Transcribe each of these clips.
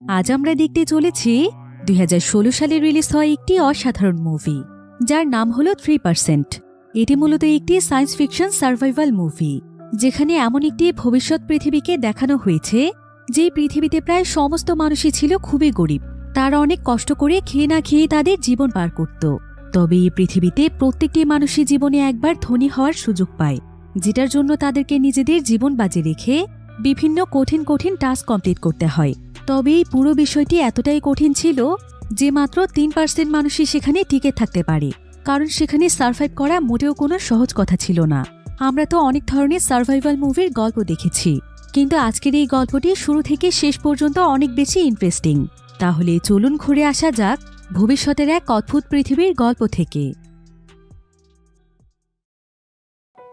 আজ আমরা দেখতে চলেছি 2016 সালে রিলিজ হওয়া একটি অসাধারণ মুভি, যার নাম হলো 3%। এটি মূলত একটি সায়েন্স ফিকশন সার্ভাইভাল মুভি, যেখানে এমন একটি ভবিষ্যৎ পৃথিবীকে দেখানো হয়েছে যে পৃথিবীতে প্রায় সমস্ত মানুষই ছিল খুবই গরিব। তারা অনেক কষ্ট করে খেয়ে না খেয়ে তাদের জীবন পার করত। তবে এই পৃথিবীতে প্রত্যেকটি মানুষই জীবনে একবার ধনী হওয়ার সুযোগ পায়, যেটার জন্য তাদেরকে নিজেদের জীবন বাজি রেখে বিভিন্ন কঠিন কঠিন টাস্ক কমপ্লিট করতে হয়। তবে এই পুরো বিষয়টি এতটাই কঠিন ছিল যে মাত্র 3% মানুষই সেখানে টিকে থাকতে পারে, কারণ সেখানে সার্ভাইভ করা মোটেও কোনো সহজ কথা ছিল না। আমরা তো অনেক ধরনের সার্ভাইভাল মুভির গল্প দেখেছি, কিন্তু আজকের এই গল্পটি শুরু থেকে শেষ পর্যন্ত অনেক বেশি ইন্টারেস্টিং। তাহলে চলুন ঘুরে আসা যাক ভবিষ্যতের এক অদ্ভুত পৃথিবীর গল্প থেকে।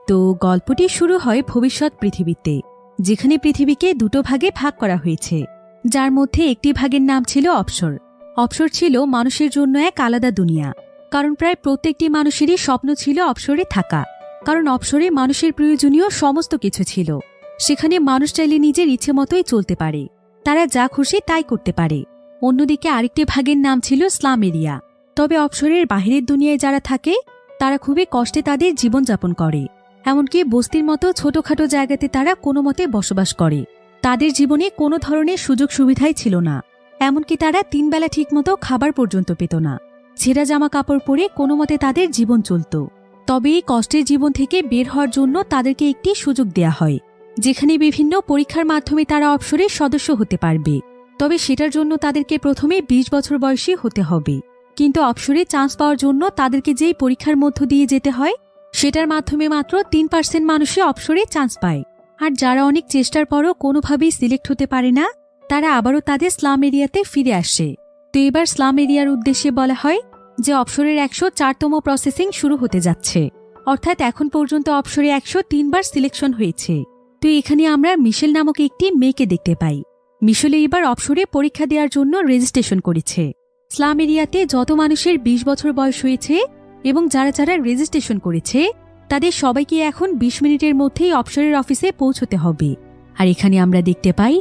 তো গল্পটি শুরু হয় ভবিষ্যৎ পৃথিবীতে, যেখানে পৃথিবীকে দুটো ভাগে ভাগ করা হয়েছে, যার মধ্যে একটি ভাগের নাম ছিল অবসর। অবসর ছিল মানুষের জন্য এক আলাদা দুনিয়া, কারণ প্রায় প্রত্যেকটি মানুষেরই স্বপ্ন ছিল অবসরে থাকা, কারণ অবসরে মানুষের প্রয়োজনীয় সমস্ত কিছু ছিল। সেখানে মানুষ চাইলে নিজের ইচ্ছে মতোই চলতে পারে, তারা যা খুশি তাই করতে পারে। অন্যদিকে আরেকটি ভাগের নাম ছিল স্লাম এরিয়া। তবে অবসরের বাহিরের দুনিয়ায় যারা থাকে তারা খুবই কষ্টে তাদের জীবনযাপন করে, এমনকি বস্তির মতো ছোটখাটো জায়গাতে তারা কোনো মতে বসবাস করে। তাদের জীবনে কোনো ধরনের সুযোগ সুবিধাই ছিল না, এমনকি তারা 3 বেলা ঠিকমতো খাবার পর্যন্ত পেত না। ছেঁড়া জামা কাপড় পরে কোনো মতে তাদের জীবন চলত। তবে এই কষ্টের জীবন থেকে বের হওয়ার জন্য তাদেরকে একটি সুযোগ দেয়া হয়, যেখানে বিভিন্ন পরীক্ষার মাধ্যমে তারা অবসরের সদস্য হতে পারবে। তবে সেটার জন্য তাদেরকে প্রথমে 20 বছর বয়সী হতে হবে। কিন্তু অবসরে চান্স পাওয়ার জন্য তাদেরকে যেই পরীক্ষার মধ্য দিয়ে যেতে হয়, সেটার মাধ্যমে মাত্র 3% মানুষই অবসরে চান্স পায়। আর যারা অনেক চেষ্টার পরও কোনোভাবেই সিলেক্ট হতে পারে না, তারা আবারও তাদের স্লাম এরিয়াতে ফিরে আসে। তো এবার স্লাম এরিয়ার উদ্দেশ্যে বলা হয় যে অবসরের 104তম প্রসেসিং শুরু হতে যাচ্ছে, অর্থাৎ এখন পর্যন্ত অবসরে 103 বার সিলেকশন হয়েছে। তো এখানে আমরা মিশেল নামক একটি মেয়েকে দেখতে পাই। মিশেল এবার অবসরে পরীক্ষা দেওয়ার জন্য রেজিস্ট্রেশন করেছে। স্লাম এরিয়াতে যত মানুষের 20 বছর বয়স হয়েছে এবং যারা যারা রেজিস্ট্রেশন করেছে, তাদের সবাইকে এখন 20 মিনিটের মধ্যেই অবসরের অফিসে পৌঁছতে হবে। আর এখানে আমরা দেখতে পাই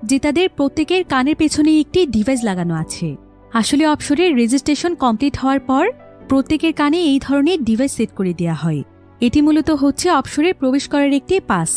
যে তাদের প্রত্যেকের কানের পেছনে একটি ডিভাইস লাগানো আছে। আসলে অবসরের রেজিস্ট্রেশন কমপ্লিট হওয়ার পর প্রত্যেকের কানে এই ধরনের ডিভাইস সেট করে দেওয়া হয়। এটি মূলত হচ্ছে অবসরে প্রবেশ করার একটি পাস।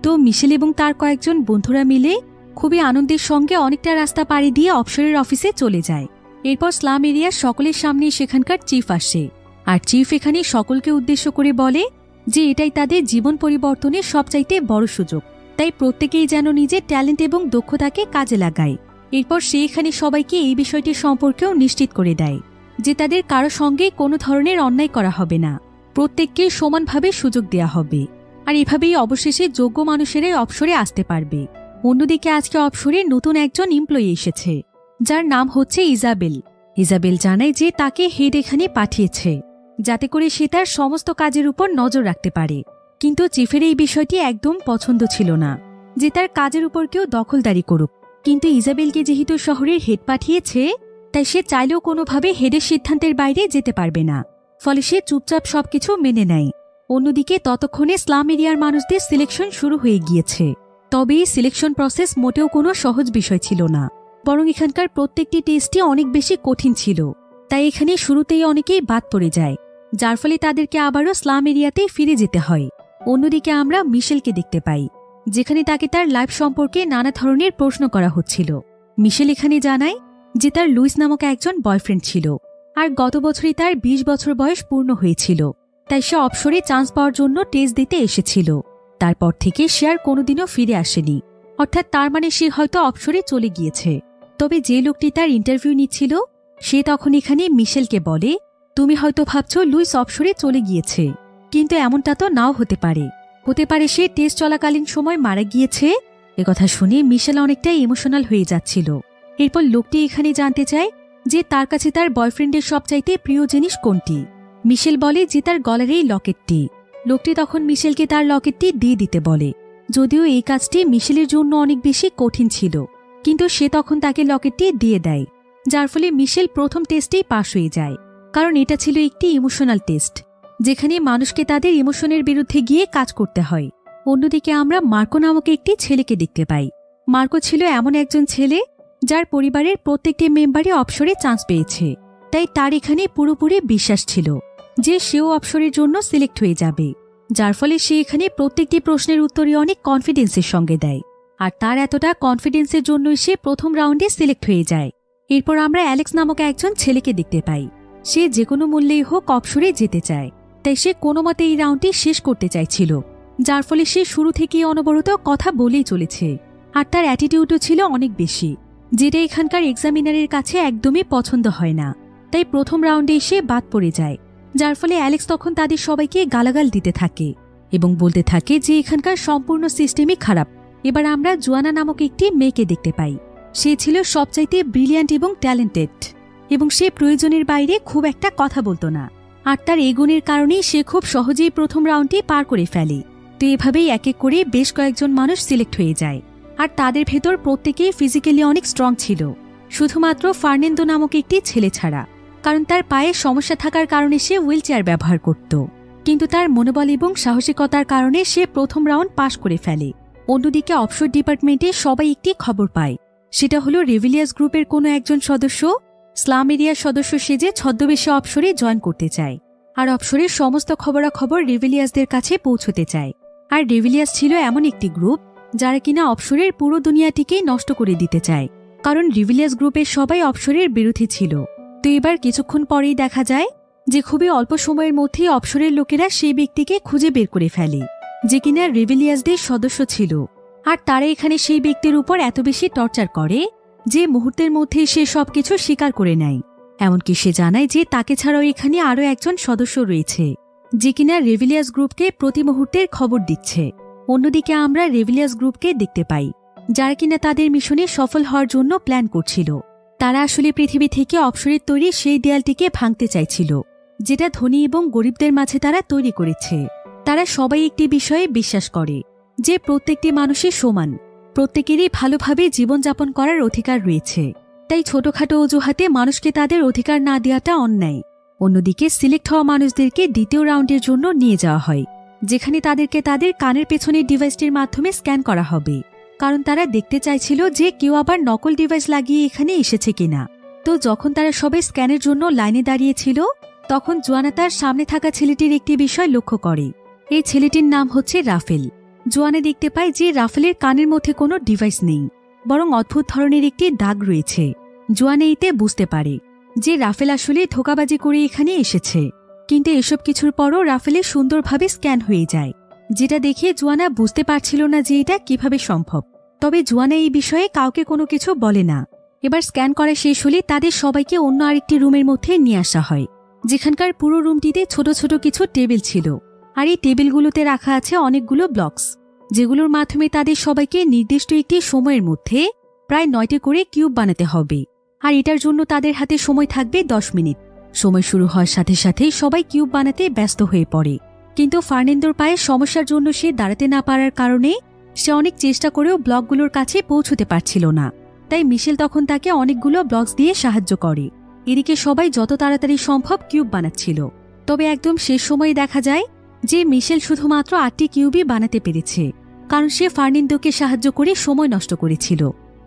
তো মিশেল এবং তার কয়েকজন বন্ধুরা মিলে খুবই আনন্দের সঙ্গে অনেকটা রাস্তা পাড়ি দিয়ে অবসরের অফিসে চলে যায়। এরপর স্লাম এরিয়ার সকলের সামনে সেখানকার চিফ আসে, আর চিফ এখানে সকলকে উদ্দেশ্য করে বলে যে এটাই তাদের জীবন পরিবর্তনের সবচাইতে বড় সুযোগ, তাই প্রত্যেকেই যেন নিজের ট্যালেন্ট এবং দক্ষতাকে কাজে লাগায়। এরপর সে এখানে সবাইকে এই বিষয়টি সম্পর্কেও নিশ্চিত করে দেয় যে তাদের কারো সঙ্গে কোনো ধরনের অন্যায় করা হবে না, প্রত্যেককে সমানভাবে সুযোগ দেয়া হবে। আর এভাবেই অবশেষে যোগ্য মানুষেরাই অবসরে আসতে পারবে। অন্যদিকে আজকে অবসরে নতুন একজন এমপ্লয়ি এসেছে, যার নাম হচ্ছে ইজাবেল। ইজাবেল জানায় যে তাকে হেড এখানে পাঠিয়েছে যাতে করে সে তার সমস্ত কাজের উপর নজর রাখতে পারে। কিন্তু চিফের এই বিষয়টি একদম পছন্দ ছিল না যে তার কাজের উপর কেউ দখলদারি করুক। কিন্তু ইজাবেলকে যেহেতু শহরের হেড পাঠিয়েছে, তাই সে চাইলেও কোনোভাবে হেডের সিদ্ধান্তের বাইরে যেতে পারবে না, ফলে সে চুপচাপ সবকিছু মেনে নেয়। অন্যদিকে ততক্ষণে স্লাম এরিয়ার মানুষদের সিলেকশন শুরু হয়ে গিয়েছে। তবে এই সিলেকশন প্রসেস মোটেও কোনো সহজ বিষয় ছিল না, বরং এখানকার প্রত্যেকটি টেস্টই অনেক বেশি কঠিন ছিল। তাই এখানে শুরুতেই অনেকেই বাদ পড়ে যায়, যার ফলে তাদেরকে আবারও স্লাম এরিয়াতেই ফিরে যেতে হয়। অন্যদিকে আমরা মিশেলকে দেখতে পাই, যেখানে তাকে তার লাইফ সম্পর্কে নানা ধরনের প্রশ্ন করা হচ্ছিল। মিশেল এখানে জানায় যে তার লুইস নামক একজন বয়ফ্রেন্ড ছিল, আর গত বছরই তার 20 বছর বয়স পূর্ণ হয়েছিল, তাই সে অবসরে চান্স পাওয়ার জন্য টেস্ট দিতে এসেছিল। তারপর থেকে সে আর কোনোদিনও ফিরে আসেনি, অর্থাৎ তার মানে সে হয়তো অবসরে চলে গিয়েছে। তবে যে লোকটি তার ইন্টারভিউ নিচ্ছিল, সে তখন এখানে মিশেলকে বলে, তুমি হয়তো ভাবছ লুইস অবসরে চলে গিয়েছে, কিন্তু এমনটা তো নাও হতে পারে সে টেস্ট চলাকালীন সময় মারা গিয়েছে। একথা শুনে মিশেল অনেকটাই ইমোশনাল হয়ে যাচ্ছিল। এরপর লোকটি এখানে জানতে চায় যে তার কাছে তার বয়ফ্রেন্ডের সবচাইতে প্রিয় জিনিস কোনটি। মিশেল বলে যে তার গলার এই লকেটটি। লোকটি তখন মিশেলকে তার লকেটটি দিয়ে দিতে বলে। যদিও এই কাজটি মিশেলের জন্য অনেক বেশি কঠিন ছিল, কিন্তু সে তখন তাকে লকেটটি দিয়ে দেয়, যার ফলে মিশেল প্রথম টেস্টেই পাশ হয়ে যায়। কারণ এটা ছিল একটি ইমোশনাল টেস্ট, যেখানে মানুষকে তাদের ইমোশনের বিরুদ্ধে গিয়ে কাজ করতে হয়। অন্যদিকে আমরা মার্কো নামক একটি ছেলেকে দেখতে পাই। মার্কো ছিল এমন একজন ছেলে যার পরিবারের প্রত্যেকটি মেম্বারই অবসরে চান্স পেয়েছে। তাই তার এখানে পুরোপুরি বিশ্বাস ছিল যে সেও অবসরের জন্য সিলেক্ট হয়ে যাবে, যার ফলে সে এখানে প্রত্যেকটি প্রশ্নের উত্তরই অনেক কনফিডেন্সের সঙ্গে দেয়। আর তার এতটা কনফিডেন্সের জন্যই সে প্রথম রাউন্ডে সিলেক্ট হয়ে যায়। এরপর আমরা অ্যালেক্স নামক একজন ছেলেকে দেখতে পাই। সে যে কোনো মূল্যেই হোক অবসরে যেতে চায়, তাই সে কোনো মতে এই রাউন্ডটি শেষ করতে চাইছিল, যার ফলে সে শুরু থেকেই অনবরত কথা বলেই চলেছে। আর তার অ্যাটিটিউডও ছিল অনেক বেশি, যেটা এখানকার এক্সামিনারের কাছে একদমই পছন্দ হয় না। তাই প্রথম রাউন্ডে এসে বাদ পড়ে যায়, যার ফলে অ্যালেক্স তখন তাদের সবাইকে গালাগাল দিতে থাকে এবং বলতে থাকে যে এখানকার সম্পূর্ণ সিস্টেমই খারাপ। এবার আমরা জোয়ানা নামক একটি মেয়েকে দেখতে পাই। সে ছিল সবচাইতে ব্রিলিয়ান্ট এবং ট্যালেন্টেড, এবং সে প্রয়োজনের বাইরে খুব একটা কথা বলতো না। আর তার এই গুণের কারণেই সে খুব সহজেই প্রথম রাউন্ডটি পার করে ফেলে। তো এভাবেই এক এক করে বেশ কয়েকজন মানুষ সিলেক্ট হয়ে যায়। আর তাদের ভেতর প্রত্যেকেই ফিজিক্যালি অনেক স্ট্রং ছিল, শুধুমাত্র ফার্নান্দো নামক একটি ছেলে ছাড়া, কারণ তার পায়ে সমস্যা থাকার কারণে সে হুইল চেয়ার ব্যবহার করত। কিন্তু তার মনোবল এবং সাহসিকতার কারণে সে প্রথম রাউন্ড পাশ করে ফেলে। অন্যদিকে অবসর ডিপার্টমেন্টে সবাই একটি খবর পায়, সেটা হলো রেভিলিয়াস গ্রুপের কোনো একজন সদস্য স্লাম এরিয়ার সদস্য সেজে ছদ্মবেশে অবসরে জয়েন করতে চায়। আর অবসরের সমস্ত খবরাখবর রেভিলিয়াসদের কাছে পৌঁছতে চায়। আর রেভিলিয়াস ছিল এমন একটি গ্রুপ যারা কিনা অবসরের পুরো দুনিয়াটিকেই নষ্ট করে দিতে চায়, কারণ রেভিলিয়াস গ্রুপের সবাই অবসরের বিরোধী ছিল। তো এবার কিছুক্ষণ পরেই দেখা যায় যে খুবই অল্প সময়ের মধ্যেই অবসরের লোকেরা সেই ব্যক্তিকে খুঁজে বের করে ফেলে যে কিনা রেভিলিয়াসদের সদস্য ছিল। আর তারা এখানে সেই ব্যক্তির উপর এত বেশি টর্চার করে যে মুহূর্তের মধ্যেই সে সবকিছু স্বীকার করে নেয়। এমনকি সে জানায় যে তাকে ছাড়াও এখানে আরও একজন সদস্য রয়েছে যে কিনা রেভিলিয়াস গ্রুপকে প্রতি মুহূর্তের খবর দিচ্ছে। অন্যদিকে আমরা রেভিলিয়াস গ্রুপকে দেখতে পাই যারা কিনা তাদের মিশনে সফল হওয়ার জন্য প্ল্যান করছিল। তারা আসলে পৃথিবী থেকে অবসরের তৈরি সেই দেয়ালটিকে ভাঙতে চাইছিল যেটা ধনী এবং গরিবদের মাঝে তারা তৈরি করেছে। তারা সবাই একটি বিষয়ে বিশ্বাস করে যে প্রত্যেকটি মানুষই সমান, প্রত্যেকেরই ভালোভাবে জীবনযাপন করার অধিকার রয়েছে। তাই ছোটখাটো অজুহাতে মানুষকে তাদের অধিকার না দেওয়াটা অন্যায়। অন্যদিকে সিলেক্ট হওয়া মানুষদেরকে দ্বিতীয় রাউন্ডের জন্য নিয়ে যাওয়া হয়, যেখানে তাদেরকে তাদের কানের পেছনের ডিভাইসটির মাধ্যমে স্ক্যান করা হবে, কারণ তারা দেখতে চাইছিল যে কেউ আবার নকল ডিভাইস লাগিয়ে এখানে এসেছে কিনা। তো যখন তারা সবাই স্ক্যানের জন্য লাইনে দাঁড়িয়েছিল, তখন জোয়ানা তার সামনে থাকা ছেলেটির একটি বিষয় লক্ষ্য করে। এই ছেলেটির নাম হচ্ছে রাফেল। জোয়ানা দেখতে পায় যে রাফেলের কানের মধ্যে কোনো ডিভাইস নেই, বরং অদ্ভুত ধরনের একটি দাগ রয়েছে। জোয়ানা এতে বুঝতে পারে যে রাফেল আসলে ধোঁকাবাজি করে এখানে এসেছে। কিন্তু এসব কিছুর পরও রাফেলের সুন্দরভাবে স্ক্যান হয়ে যায়, যেটা দেখে জোয়ানা বুঝতে পারছিল না যে এটা কিভাবে সম্ভব। তবে জোয়ানা এই বিষয়ে কাউকে কোনো কিছু বলে না। এবার স্ক্যান করা শেষ হলে তাদের সবাইকে অন্য আরেকটি রুমের মধ্যে নিয়ে আসা হয়, যেখানকার পুরো রুমটিতে ছোট ছোট কিছু টেবিল ছিল। আর এই টেবিলগুলোতে রাখা আছে অনেকগুলো ব্লকস, যেগুলোর মাধ্যমে তাদের সবাইকে নির্দিষ্ট একটি সময়ের মধ্যে প্রায় 9টি করে কিউব বানাতে হবে। আর এটার জন্য তাদের হাতে সময় থাকবে 10 মিনিট। সময় শুরু হওয়ার সাথে সাথেই সবাই কিউব বানাতে ব্যস্ত হয়ে পড়ে। কিন্তু ফার্নান্দোর পায়ে সমস্যার জন্য সে দাঁড়াতে না পারার কারণে সে অনেক চেষ্টা করেও ব্লকগুলোর কাছে পৌঁছতে পারছিল না। তাই মিশেল তখন তাকে অনেকগুলো ব্লকস দিয়ে সাহায্য করে। এদিকে সবাই যত তাড়াতাড়ি সম্ভব কিউব বানাচ্ছিল। তবে একদম শেষ সময়ে দেখা যায় যে মিশেল শুধুমাত্র 8টি কিউবই বানাতে পেরেছে, কারণ সে ফার্নান্দোকে সাহায্য করে সময় নষ্ট করেছিল।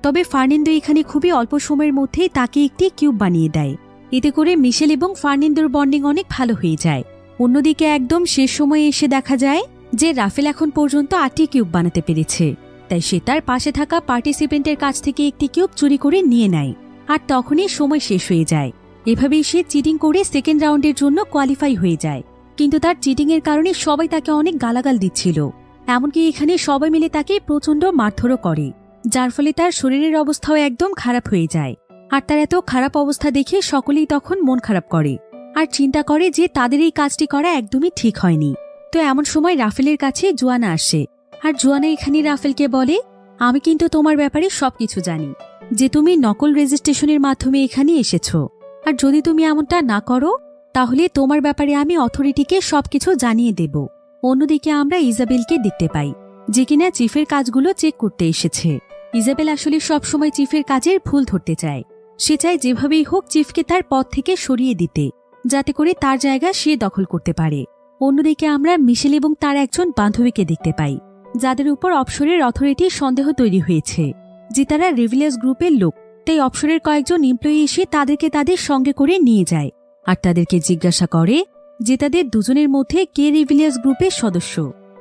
তবে ফার্নান্দো এখানে খুবই অল্প সময়ের মধ্যেই তাকে একটি কিউব বানিয়ে দেয়। এতে করে মিশেল এবং ফার্নান্দোর বন্ডিং অনেক ভালো হয়ে যায়। অন্যদিকে একদম শেষ সময়ে এসে দেখা যায় যে রাফেল এখন পর্যন্ত 8টি কিউব বানাতে পেরেছে। তাই সে তার পাশে থাকা পার্টিসিপেন্টের কাছ থেকে একটি কিউব চুরি করে নিয়ে নেয়। আর তখনই সময় শেষ হয়ে যায়। এভাবেই সে চিটিং করে সেকেন্ড রাউন্ডের জন্য কোয়ালিফাই হয়ে যায়। কিন্তু তার চিটিংয়ের কারণে সবাই তাকে অনেক গালাগাল দিচ্ছিল। এমনকি এখানে সবাই মিলে তাকে প্রচণ্ড মারধরও করে, যার ফলে তার শরীরের অবস্থাও একদম খারাপ হয়ে যায়। আর তার এত খারাপ অবস্থা দেখে সকলেই তখন মন খারাপ করে আর চিন্তা করে যে তাদের এই কাজটি করা একদমই ঠিক হয়নি। তো এমন সময় রাফেলের কাছে জোয়ানা আসে। আর জোয়ানা এখানে রাফেলকে বলে, আমি কিন্তু তোমার ব্যাপারে সবকিছু জানি, যে তুমি নকল রেজিস্ট্রেশনের মাধ্যমে এখানে এসেছো। আর যদি তুমি এমনটা না করো তাহলে তোমার ব্যাপারে আমি অথরিটিকে সবকিছু জানিয়ে দেব। অন্যদিকে আমরা ইজাবেলকে দেখতে পাই, যে কিনা চিফের কাজগুলো চেক করতে এসেছে। ইজাবেল আসলে সবসময় চিফের কাজের ভুল ধরতে চায়। সে চায় যেভাবেই হোক চিফকে তার পদ থেকে সরিয়ে দিতে, যাতে করে তার জায়গা সে দখল করতে পারে। অন্যদিকে আমরা মিশেল এবং তার একজন বান্ধবীকে দেখতে পাই, যাদের উপর অবসরের অথরিটির সন্দেহ তৈরি হয়েছে যে তারা রেভিলিয়াস গ্রুপের লোক। তাই অবসরের কয়েকজন এমপ্লয়ি এসে তাদেরকে তাদের সঙ্গে করে নিয়ে যায় আর তাদেরকে জিজ্ঞাসা করে যে তাদের দুজনের মধ্যে কে রেভিলিয়াস গ্রুপের সদস্য।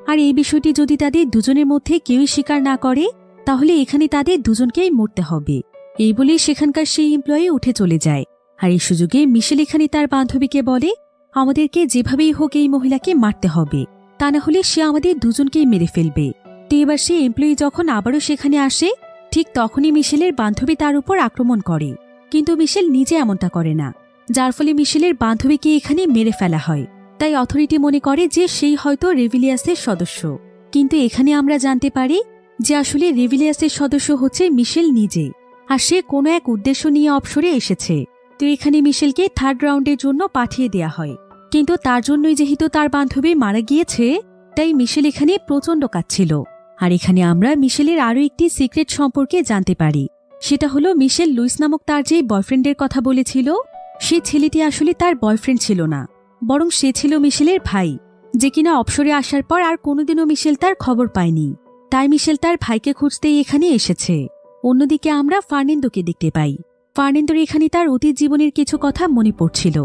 আর এই বিষয়টি যদি তাদের দুজনের মধ্যে কেউই স্বীকার না করে তাহলে এখানে তাদের দুজনকেই মরতে হবে। এই বলেই সেখানকার সেই এমপ্লয়ি উঠে চলে যায়। আর এই সুযোগে মিশেল এখানে তার বান্ধবীকে বলে, আমাদেরকে যেভাবেই হোক এই মহিলাকে মারতে হবে, তা না হলে সে আমাদের দুজনকেই মেরে ফেলবে। তো এবার সেই এমপ্লয়ি যখন আবারও সেখানে আসে ঠিক তখনই মিশেলের বান্ধবী তার উপর আক্রমণ করে, কিন্তু মিশেল নিজে এমনটা করে না, যার ফলে মিশেলের বান্ধবীকে এখানে মেরে ফেলা হয়। তাই অথরিটি মনে করে যে সেই হয়তো রেভিলিয়াসের সদস্য, কিন্তু এখানে আমরা জানতে পারি যে আসলে রেভিলিয়াসের সদস্য হচ্ছে মিশেল নিজে, আর সে কোনো এক উদ্দেশ্য নিয়ে অবসরে এসেছে। তো এখানে মিশেলকে থার্ড রাউন্ডের জন্য পাঠিয়ে দেয়া হয়, কিন্তু তার জন্যই যেহেতু তার বান্ধবী মারা গিয়েছে তাই মিশেল এখানে প্রচণ্ড কাঁদছিল। আর এখানে আমরা মিশেলের আরও একটি সিক্রেট সম্পর্কে জানতে পারি, সেটা হলো মিশেল লুইস নামক তার যে বয়ফ্রেন্ডের কথা বলেছিল সে ছেলেটি আসলে তার বয়ফ্রেন্ড ছিল না, বরং সে ছিল মিশেলের ভাই, যে কিনা অবসরে আসার পর আর কোনোদিনও মিশেল তার খবর পায়নি। তাই মিশেল তার ভাইকে খুঁজতেই এখানে এসেছে। অন্যদিকে আমরা ফার্নান্দোকে দেখতে পাই। ফার্নান্দোর এখানে তার অতীত জীবনের কিছু কথা মনে পড়ছিল।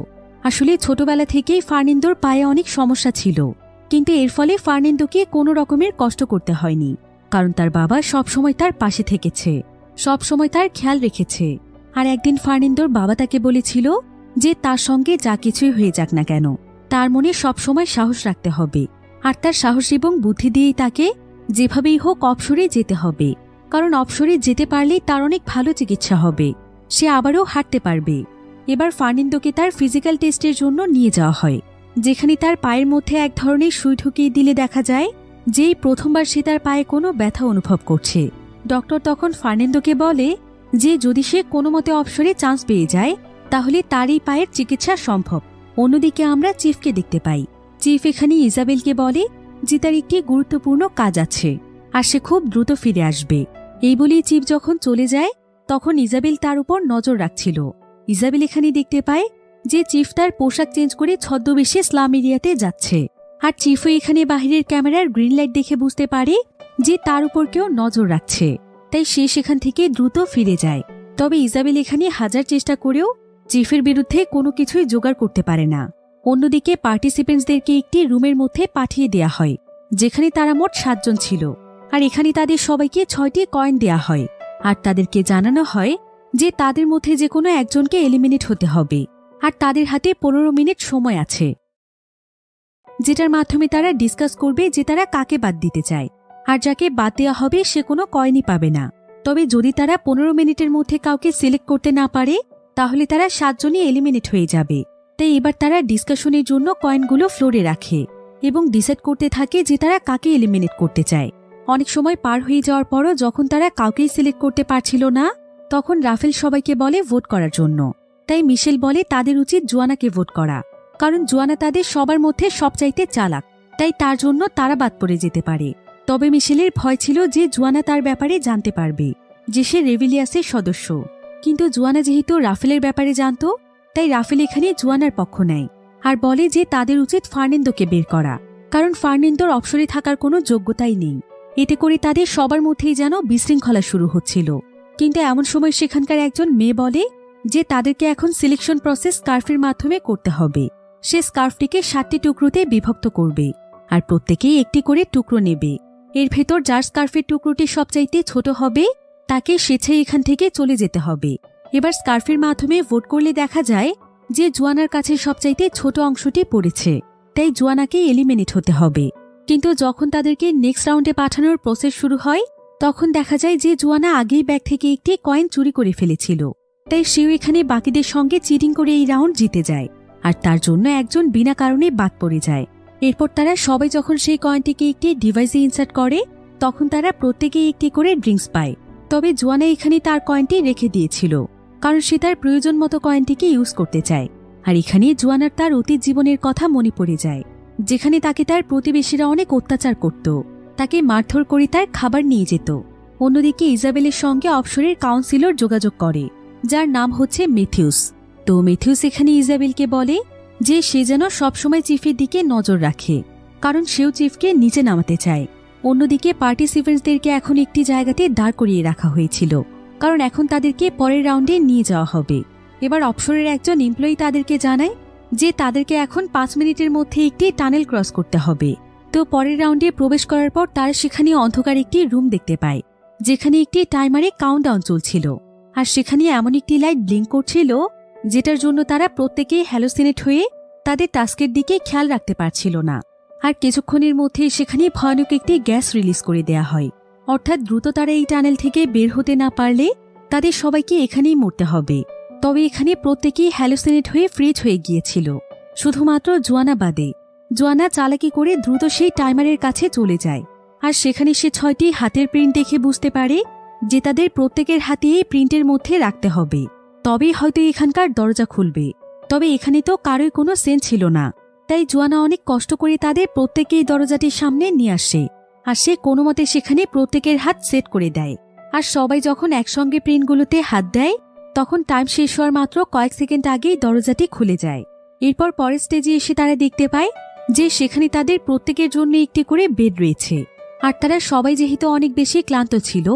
আসলে ছোটবেলা থেকেই ফার্নান্দোর পায়ে অনেক সমস্যা ছিল, কিন্তু এর ফলে ফার্নান্দোকে কোনো রকমের কষ্ট করতে হয়নি, কারণ তার বাবা সবসময় তার পাশে থেকেছে, সবসময় তার খেয়াল রেখেছে। আর একদিন ফার্নান্দোর বাবা তাকে বলেছিল যে তার সঙ্গে যা কিছুই হয়ে যাক না কেন তার মনে সবসময় সাহস রাখতে হবে, আর তার সাহস এবং বুদ্ধি দিয়েই তাকে যেভাবেই হোক অবসরে যেতে হবে, কারণ অবসরে যেতে পারলেই তার অনেক ভালো চিকিৎসা হবে, সে আবারও হাঁটতে পারবে। এবার ফার্নান্দোকে তার ফিজিক্যাল টেস্টের জন্য নিয়ে যাওয়া হয়, যেখানে তার পায়ের মধ্যে এক ধরনের সুই ঢুকিয়ে দিলে দেখা যায় যেই প্রথমবার সে তার পায়ে কোনো ব্যথা অনুভব করছে। ডক্টর তখন ফার্নান্দোকে বলে যে যদি সে কোনো মতে অবসরে চান্স পেয়ে যায় তাহলে তার এই পায়ের চিকিৎসা সম্ভব। অন্যদিকে আমরা চিফকে দেখতে পাই। চিফ এখানে ইজাবেলকে বলে যে তার একটি গুরুত্বপূর্ণ কাজ আছে আর সে খুব দ্রুত ফিরে আসবে। এই বলেই চিফ যখন চলে যায় তখন ইজাবেল তার উপর নজর রাখছিল। ইজাবেল এখানে দেখতে পায় যে চিফ তার পোশাক চেঞ্জ করে ছদ্মবেশে স্লাম এরিয়াতে যাচ্ছে, আর চিফও এখানে বাহিরের ক্যামেরার গ্রিন লাইট দেখে বুঝতে পারে যে তার উপর কেউ নজর রাখছে, তাই সে সেখান থেকে দ্রুত ফিরে যায়। তবে ইজাবেল এখানে হাজার চেষ্টা করেও চিফের বিরুদ্ধে কোনো কিছুই জোগাড় করতে পারে না। অন্যদিকে পার্টিসিপেন্টসদেরকে একটি রুমের মধ্যে পাঠিয়ে দেয়া হয়, যেখানে তারা মোট 7 জন ছিল, আর এখানে তাদের সবাইকে 6টি কয়েন দেয়া হয়, আর তাদেরকে জানানো হয় যে তাদের মধ্যে যে কোনো একজনকে এলিমিনেট হতে হবে, আর তাদের হাতে 15 মিনিট সময় আছে, যেটার মাধ্যমে তারা ডিসকাস করবে যে তারা কাকে বাদ দিতে চায়। আর যাকে বাদ দেওয়া হবে সে কোনো কয়েনই পাবে না। তবে যদি তারা 15 মিনিটের মধ্যে কাউকে সিলেক্ট করতে না পারে তাহলে তারা 7 জনই এলিমিনেট হয়ে যাবে। তাই এবার তারা ডিসকাশনের জন্য কয়েনগুলো ফ্লোরে রাখে এবং ডিসাইড করতে থাকে যে তারা কাকে এলিমিনেট করতে চায়। অনেক সময় পার হয়ে যাওয়ার পরও যখন তারা কাউকেই সিলেক্ট করতে পারছিল না তখন রাফেল সবাইকে বলে ভোট করার জন্য। তাই মিশেল বলে তাদের উচিত জোয়ানাকে ভোট করা, কারণ জোয়ানা তাদের সবার মধ্যে সবচাইতে চালাক, তাই তার জন্য তারা বাদ পড়ে যেতে পারে। তবে মিশেলের ভয় ছিল যে জোয়ানা তার ব্যাপারে জানতে পারবে যে সে রেভিলিয়াসের সদস্য, কিন্তু জোয়ানা যেহেতু রাফেলের ব্যাপারে জানত তাই রাফেল এখানে জোয়ানার পক্ষ নেয় আর বলে যে তাদের উচিত ফার্নান্দোকে বের করা, কারণ ফার্নান্দোর অবসরে থাকার কোনো যোগ্যতাই নেই। এতে করে তাদের সবার মধ্যেই যেন বিশৃঙ্খলা শুরু হচ্ছিল। কিন্তু এমন সময় সেখানকার একজন মেয়ে বলে যে তাদেরকে এখন সিলেকশন প্রসেস স্কার্ফের মাধ্যমে করতে হবে। সে স্কার্ফটিকে 7টি টুকরোতে বিভক্ত করবে আর প্রত্যেকেই একটি করে টুকরো নেবে। এর ভেতর যার স্কার্ফের টুকরোটি সবচাইতে ছোট হবে তাকে স্বেচ্ছায় এখান থেকে চলে যেতে হবে। এবার স্কার্ফের মাধ্যমে ভোট করলে দেখা যায় যে জোয়ানার কাছে সবচাইতে ছোট অংশটি পড়েছে, তাই জোয়ানাকে এলিমিনেট হতে হবে। কিন্তু যখন তাদেরকে নেক্সট রাউন্ডে পাঠানোর প্রসেস শুরু হয় তখন দেখা যায় যে জোয়ানা আগেই ব্যাগ থেকে একটি কয়েন চুরি করে ফেলেছিল, তাই সেও এখানে বাকিদের সঙ্গে চিটিং করে এই রাউন্ড জিতে যায়, আর তার জন্য একজন বিনা কারণে বাদ পড়ে যায়। এরপর তারা সবাই যখন সেই কয়েনটিকে একটি ডিভাইসে ইনসার্ট করে তখন তারা প্রত্যেকেই একটি করে ড্রিঙ্কস পায়। তবে জোয়ানা এখানে তার কয়েনটি রেখে দিয়েছিল, কারণ সে তার প্রয়োজন মতো কয়েনটিকে ইউজ করতে চায়। আর এখানে জোয়ানার তার অতীত জীবনের কথা মনে পড়ে যায়, যেখানে তাকে তার প্রতিবেশীরা অনেক অত্যাচার করত, তাকে মারধর করে তার খাবার নিয়ে যেত। অন্যদিকে ইজাবেলের সঙ্গে অবসরের কাউন্সিলর যোগাযোগ করে, যার নাম হচ্ছে ম্যাথিউস। তো ম্যাথিউস এখানে ইজাবেলকে বলে যে সে যেন সবসময় চিফের দিকে নজর রাখে, কারণ সেও চিফকে নিচে নামাতে চায়। অন্যদিকে পার্টিসিপেন্টসদেরকে এখন একটি জায়গাতে দাঁড় করিয়ে রাখা হয়েছিল, কারণ এখন তাদেরকে পরের রাউন্ডে নিয়ে যাওয়া হবে। এবার অপসরের একজন এমপ্লয়ি তাদেরকে জানায় যে তাদেরকে এখন 5 মিনিটের মধ্যে একটি টানেল ক্রস করতে হবে। তো পরের রাউন্ডে প্রবেশ করার পর তারা সেখানে অন্ধকার একটি রুম দেখতে পায়, যেখানে একটি টাইমারে কাউন্টডাউন চলছিল। আর সেখানে এমন একটি লাইট ব্লিঙ্ক করছিল যেটার জন্য তারা প্রত্যেকেই হ্যালোসিনেট হয়ে তাদের টাস্কের দিকে খেয়াল রাখতে পারছিল না। আর কিছুক্ষণের মধ্যে সেখানে ভয়ানক একটি গ্যাস রিলিজ করে দেয়া হয়, অর্থাৎ দ্রুত তারা এই টানেল থেকে বের হতে না পারলে তাদের সবাইকে এখানেই মরতে হবে। তবে এখানে প্রত্যেকেই হ্যালোসিনেট হয়ে ফ্রিজ হয়ে গিয়েছিল, শুধুমাত্র জোয়ানা বাদে। জোয়ানা চালাকি করে দ্রুত সেই টাইমারের কাছে চলে যায়, আর সেখানে সে 6টি হাতের প্রিন্ট দেখে বুঝতে পারে যে তাদের প্রত্যেকের হাতে এই প্রিন্টের মধ্যে রাখতে হবে, তবেই হয়তো এখানকার দরজা খুলবে। তবে এখানে তো কারোই কোনো সেন্স ছিল না, তাই জোয়ানা অনেক কষ্ট করে তাদের প্রত্যেকেই দরজাটির সামনে নিয়ে আসে। আর সে কোনো মতে সেখানে প্রত্যেকের হাত সেট করে দেয়। আর সবাই যখন একসঙ্গে প্রিন্টগুলোতে হাত দেয় তখন টাইম শেষ হওয়ার মাত্র কয়েক সেকেন্ড আগেই দরজাটি খুলে যায়। এরপর পরের স্টেজে এসে তারা দেখতে পায় যে সেখানে তাদের প্রত্যেকের জন্য একটি করে বেড রয়েছে। আর তারা সবাই যেহেতু অনেক বেশি ক্লান্ত ছিল,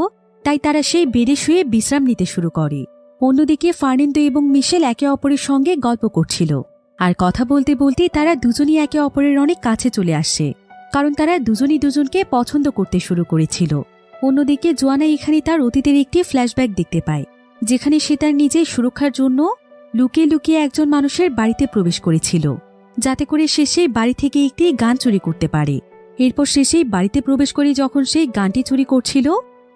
তাই তারা সেই বেডে শুয়ে বিশ্রাম নিতে শুরু করে। অন্যদিকে ফার্নান্দো এবং মিশেল একে অপরের সঙ্গে গল্প করছিল। আর কথা বলতে বলতে তারা দুজনই একে অপরের অনেক কাছে চলে আসে, কারণ তারা দুজনই দুজনকে পছন্দ করতে শুরু করেছিল। অন্যদিকে জোয়ানা এখানে তার অতীতের একটি ফ্ল্যাশব্যাক দেখতে পায়, যেখানে সে তার নিজের সুরক্ষার জন্য লুকিয়ে লুকিয়ে একজন মানুষের বাড়িতে প্রবেশ করেছিল, যাতে করে সে সেই বাড়ি থেকে একটি গান চুরি করতে পারে। এরপর সে সেই বাড়িতে প্রবেশ করে যখন সেই গানটি চুরি করছিল,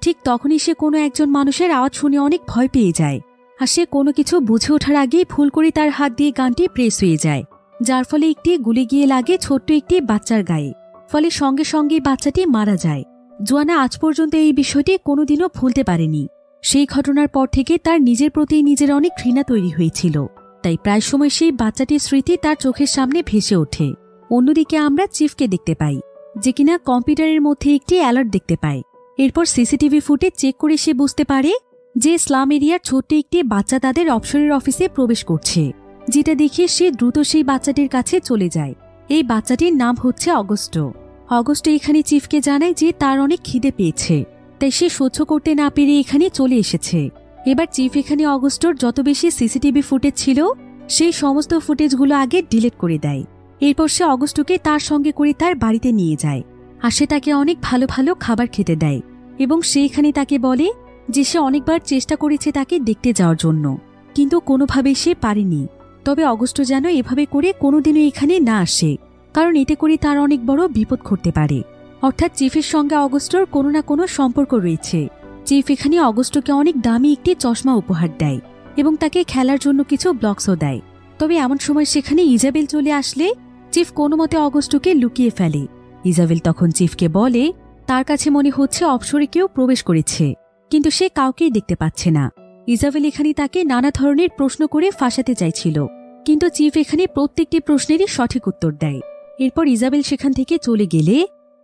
ঠিক তখনই সে কোনো একজন মানুষের আওয়াজ শুনে অনেক ভয় পেয়ে যায়। আর সে কোনো কিছু বুঝে ওঠার আগেই ভুল করে তার হাত দিয়ে গানটি প্রেস হয়ে যায়, যার ফলে একটি গুলি গিয়ে লাগে ছোট্ট একটি বাচ্চার গায়ে। ফলে সঙ্গে সঙ্গে বাচ্চাটি মারা যায়। জোয়ানা আজ পর্যন্ত এই বিষয়টি কোনোদিনও ভুলতে পারেনি। সেই ঘটনার পর থেকে তার নিজের প্রতি নিজের অনেক ঘৃণা তৈরি হয়েছিল, তাই প্রায় সময় সেই বাচ্চাটির স্মৃতি তার চোখের সামনে ভেসে ওঠে। অন্যদিকে আমরা চিফকে দেখতে পাই, যে কিনা কম্পিউটারের মধ্যে একটি অ্যালার্ট দেখতে পায়। এরপর সিসিটিভি ফুটেজ চেক করে সে বুঝতে পারে যে স্লাম এরিয়ার ছোট্ট একটি বাচ্চা তাদের অপসরের অফিসে প্রবেশ করছে, যেটা দেখে সে দ্রুত সেই বাচ্চাটির কাছে চলে যায়। এই বাচ্চাটির নাম হচ্ছে অগস্টো। অগস্টো এখানে চিফকে জানায় যে তার অনেক খিদে পেয়েছে, তাই সে সহ্য করতে না পেরে এখানে চলে এসেছে। এবার চিফ এখানে অগস্টোর যত বেশি সিসিটিভি ফুটেজ ছিল সেই সমস্ত ফুটেজগুলো আগে ডিলিট করে দেয়। এরপর সে অগস্টোকে তার সঙ্গে করে তার বাড়িতে নিয়ে যায়, আর সে তাকে অনেক ভালো ভালো খাবার খেতে দেয়। এবং সে এখানে তাকে বলে যে সে অনেকবার চেষ্টা করেছে তাকে দেখতে যাওয়ার জন্য, কিন্তু কোনোভাবেই সে পারেনি। তবে অগস্টো যেন এভাবে করে কোনোদিনও এখানে না আসে, কারণ এতে করে তার অনেক বড় বিপদ ঘটতে পারে। অর্থাৎ চিফের সঙ্গে অগস্টোর কোনো না কোনো সম্পর্ক রয়েছে। চিফ এখানে অগস্টোকে অনেক দামি একটি চশমা উপহার দেয় এবং তাকে খেলার জন্য কিছু ব্লকসও দেয়। তবে এমন সময় সেখানে ইজাবেল চলে আসলে চিফ কোনো মতে অগস্টোকে লুকিয়ে ফেলে। ইজাবেল তখন চিফকে বলে তার কাছে মনে হচ্ছে অপসরে কেউ প্রবেশ করেছে, কিন্তু সে কাউকেই দেখতে পাচ্ছে না। ইজাবেল এখানে তাকে নানা ধরনের প্রশ্ন করে ফাঁসাতে চাইছিল, কিন্তু চিফ এখানে প্রত্যেকটি প্রশ্নেরই সঠিক উত্তর দেয়। এরপর ইজাবেল সেখান থেকে চলে গেলে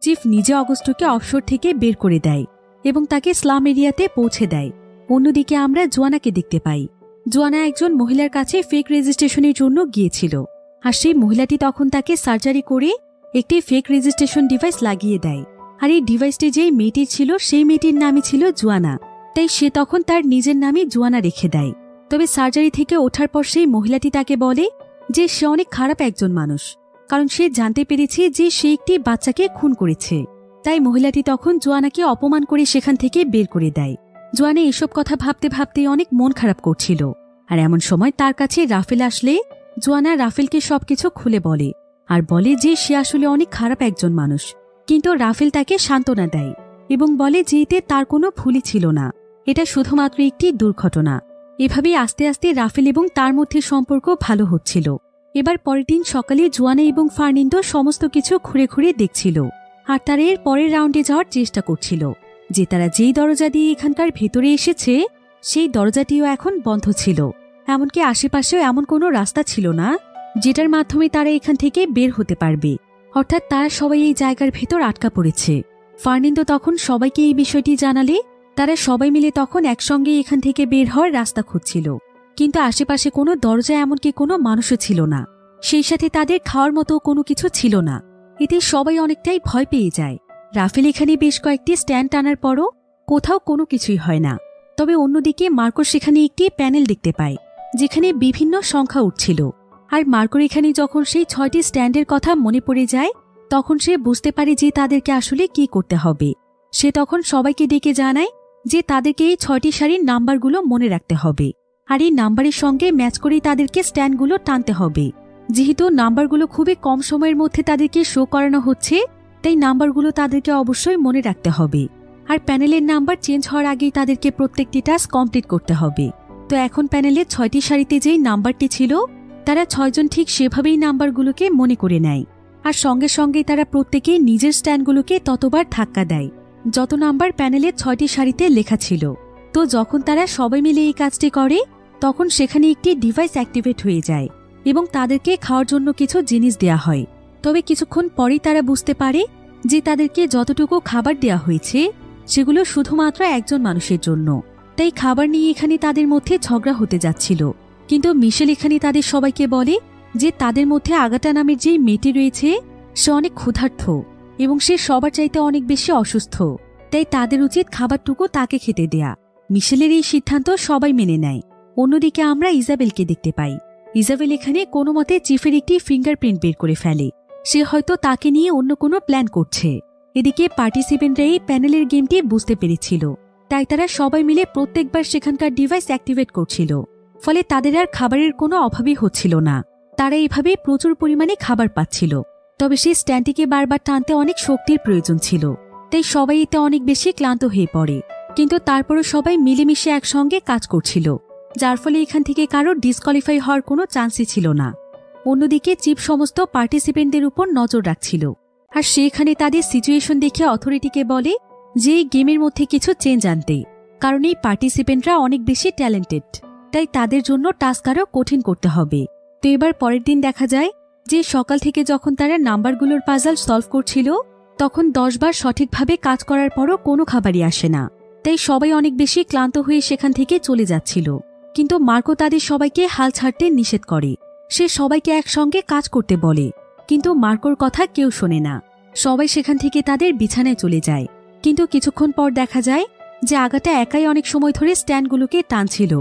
চিফ নিজে অগস্টোকে অপসর থেকে বের করে দেয় এবং তাকে স্লাম এরিয়াতে পৌঁছে দেয়। অন্যদিকে আমরা জোয়ানাকে দেখতে পাই। জোয়ানা একজন মহিলার কাছে ফেক রেজিস্ট্রেশনের জন্য গিয়েছিল, আর সেই মহিলাটি তখন তাকে সার্জারি করে একটি ফেক রেজিস্ট্রেশন ডিভাইস লাগিয়ে দেয়। আর এই ডিভাইসটি যেই মেয়েটির ছিল সেই মেয়েটির নামই ছিল জোয়ানা, তাই সে তখন তার নিজের নামে জোয়ানা রেখে দেয়। তবে সার্জারি থেকে ওঠার পর সেই মহিলাটি তাকে বলে যে সে অনেক খারাপ একজন মানুষ, কারণ সে জানতে পেরেছে যে সে একটি বাচ্চাকে খুন করেছে। তাই মহিলাটি তখন জোয়ানাকে অপমান করে সেখান থেকে বের করে দেয়। জোয়ানা এসব কথা ভাবতে ভাবতে অনেক মন খারাপ করছিল। আর এমন সময় তার কাছে রাফেল আসলে জোয়ানা রাফেলকে সবকিছু খুলে বলে, আর বলে যে সে আসলে অনেক খারাপ একজন মানুষ। কিন্তু রাফেল তাকে সান্ত্বনা দেয় এবং বলে যে এতে তার কোনো ভুলই ছিল না, এটা শুধুমাত্র একটি দুর্ঘটনা। এভাবেই আস্তে আস্তে রাফেল এবং তার মধ্যে সম্পর্ক ভালো হচ্ছিল। এবার পরের দিন সকালে জোয়ানা এবং ফার্নান্দো সমস্ত কিছু ঘুরে ঘুরে দেখছিল, আর তারা এর পরের রাউন্ডে যাওয়ার চেষ্টা করছিল। যে তারা যেই দরজা দিয়ে এখানকার ভেতরে এসেছে সেই দরজাটিও এখন বন্ধ ছিল। এমনকি আশেপাশেও এমন কোনো রাস্তা ছিল না যেটার মাধ্যমে তারা এখান থেকে বের হতে পারবে। অর্থাৎ তারা সবাই এই জায়গার ভেতর আটকা পড়েছে। ফার্নান্দো তখন সবাইকে এই বিষয়টি জানালে তারা সবাই মিলে তখন একসঙ্গে এখান থেকে বের হওয়ার রাস্তা খুঁজছিল, কিন্তু আশেপাশে কোনো দরজা এমনকি কোনো মানুষও ছিল না। সেই সাথে তাদের খাওয়ার মতো কোনো কিছু ছিল না। এতে সবাই অনেকটাই ভয় পেয়ে যায়। রাফেল এখানে বেশ কয়েকটি স্ট্যান্ড টানার পরও কোথাও কোনো কিছুই হয় না। তবে অন্যদিকে মার্কো সেখানে একটি প্যানেল দেখতে পায় যেখানে বিভিন্ন সংখ্যা উঠছিল। আর মার্কোর এখানে যখন সেই 6টি স্ট্যান্ডের কথা মনে পড়ে যায় তখন সে বুঝতে পারে যে তাদেরকে আসলে কি করতে হবে। সে তখন সবাইকে ডেকে জানায় যে তাদেরকে এই 6টি সারির নাম্বারগুলো মনে রাখতে হবে, আর এই নাম্বারের সঙ্গে ম্যাচ করেই তাদেরকে স্ট্যান্ডগুলো টানতে হবে। যেহেতু নাম্বারগুলো খুবই কম সময়ের মধ্যে তাদেরকে শো করানো হচ্ছে, তাই নাম্বারগুলো তাদেরকে অবশ্যই মনে রাখতে হবে। আর প্যানেলের নাম্বার চেঞ্জ হওয়ার আগেই তাদেরকে প্রত্যেকটি টাস্ক কমপ্লিট করতে হবে। তো এখন প্যানেলের 6টি সারিতে যেই নাম্বারটি ছিল তারা 6 জন ঠিক সেভাবেই নাম্বারগুলোকে মনে করে নেয়, আর সঙ্গে সঙ্গেই তারা প্রত্যেকেই নিজের স্ট্যান্ডগুলোকে ততবার ধাক্কা দেয় যত নাম্বার প্যানেলের 6টি সারিতে লেখা ছিল। তো যখন তারা সবাই মিলে এই কাজটি করে তখন সেখানে একটি ডিভাইস অ্যাক্টিভেট হয়ে যায় এবং তাদেরকে খাওয়ার জন্য কিছু জিনিস দেয়া হয়। তবে কিছুক্ষণ পরেই তারা বুঝতে পারে যে তাদেরকে যতটুকু খাবার দেয়া হয়েছে সেগুলো শুধুমাত্র একজন মানুষের জন্য। তাই খাবার নিয়ে এখানে তাদের মধ্যে ঝগড়া হতে যাচ্ছিল। কিন্তু মিশেল এখানে তাদের সবাইকে বলে যে তাদের মধ্যে আগাটা নামের যেই মেয়েটি রয়েছে সে অনেক ক্ষুধার্ত এবং সে সবার চাইতে অনেক বেশি অসুস্থ, তাই তাদের উচিত খাবারটুকু তাকে খেতে দেয়া। মিশেলের এই সিদ্ধান্ত সবাই মেনে নেয়। অন্যদিকে আমরা ইজাবেলকে দেখতে পাই। ইজাবেল এখানে কোনো মতে চিফের একটি ফিঙ্গারপ্রিন্ট বের করে ফেলে। সে হয়তো তাকে নিয়ে অন্য কোনো প্ল্যান করছে। এদিকে পার্টিসিপেন্টরা এই প্যানেলের গেমটি বুঝতে পেরেছিল, তাই তারা সবাই মিলে প্রত্যেকবার সেখানকার ডিভাইস অ্যাক্টিভেট করছিল। ফলে তাদের আর খাবারের কোনো অভাবই হচ্ছিল না। তারা এইভাবে প্রচুর পরিমাণে খাবার পাচ্ছিল। তবে সেই স্ট্যান্ডটিকে বারবার টানতে অনেক শক্তির প্রয়োজন ছিল, তাই সবাই এতে অনেক বেশি ক্লান্ত হয়ে পড়ে। কিন্তু তারপরও সবাই মিলেমিশে একসঙ্গে কাজ করছিল, যার ফলে এখান থেকে কারো ডিসকোয়ালিফাই হওয়ার কোনো চান্সই ছিল না। অন্যদিকে চিফ সমস্ত পার্টিসিপেন্টদের উপর নজর রাখছিল, আর সেখানে তাদের সিচুয়েশন দেখে অথরিটিকে বলে যে এই গেমের মধ্যে কিছু চেঞ্জ আনতে, কারণ এই পার্টিসিপেন্টরা অনেক বেশি ট্যালেন্টেড, তাই তাদের জন্য টাস্ক আরও কঠিন করতে হবে। তো এবার পরের দিন দেখা যায় যে সকাল থেকে যখন তারা নাম্বারগুলোর পাজল সলভ করছিল তখন 10 বার সঠিকভাবে কাজ করার পরও কোনো খাবারই আসে না। তাই সবাই অনেক বেশি ক্লান্ত হয়ে সেখান থেকে চলে যাচ্ছিল। কিন্তু মার্কো তাদের সবাইকে হাল ছাড়তে নিষেধ করে। সে সবাইকে একসঙ্গে কাজ করতে বলে, কিন্তু মার্কোর কথা কেউ শোনে না। সবাই সেখান থেকে তাদের বিছানায় চলে যায়। কিন্তু কিছুক্ষণ পর দেখা যায় যে আগাটা একাই অনেক সময় ধরে স্ট্যান্ডগুলোকে টানছিল,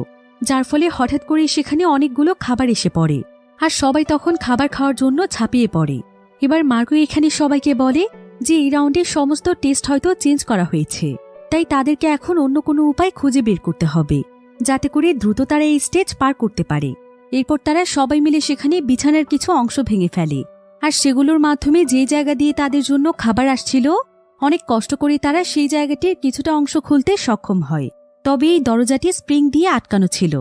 যার ফলে হঠাৎ করে সেখানে অনেকগুলো খাবার এসে পড়ে, আর সবাই তখন খাবার খাওয়ার জন্য ঝাঁপিয়ে পড়ে। এবার মার্কো এখানে সবাইকে বলে যে এই রাউন্ডের সমস্ত টেস্ট হয়তো চেঞ্জ করা হয়েছে, তাই তাদেরকে এখন অন্য কোনো উপায় খুঁজে বের করতে হবে যাতে করে দ্রুত তারা এই স্টেজ পার করতে পারে। এরপর তারা সবাই মিলে সেখানে বিছানার কিছু অংশ ভেঙে ফেলে, আর সেগুলোর মাধ্যমে যে জায়গা দিয়ে তাদের জন্য খাবার আসছিল অনেক কষ্ট করে তারা সেই জায়গাটির কিছুটা অংশ খুলতে সক্ষম হয়। তবে এই দরজাটি স্প্রিং দিয়ে আটকানো ছিল,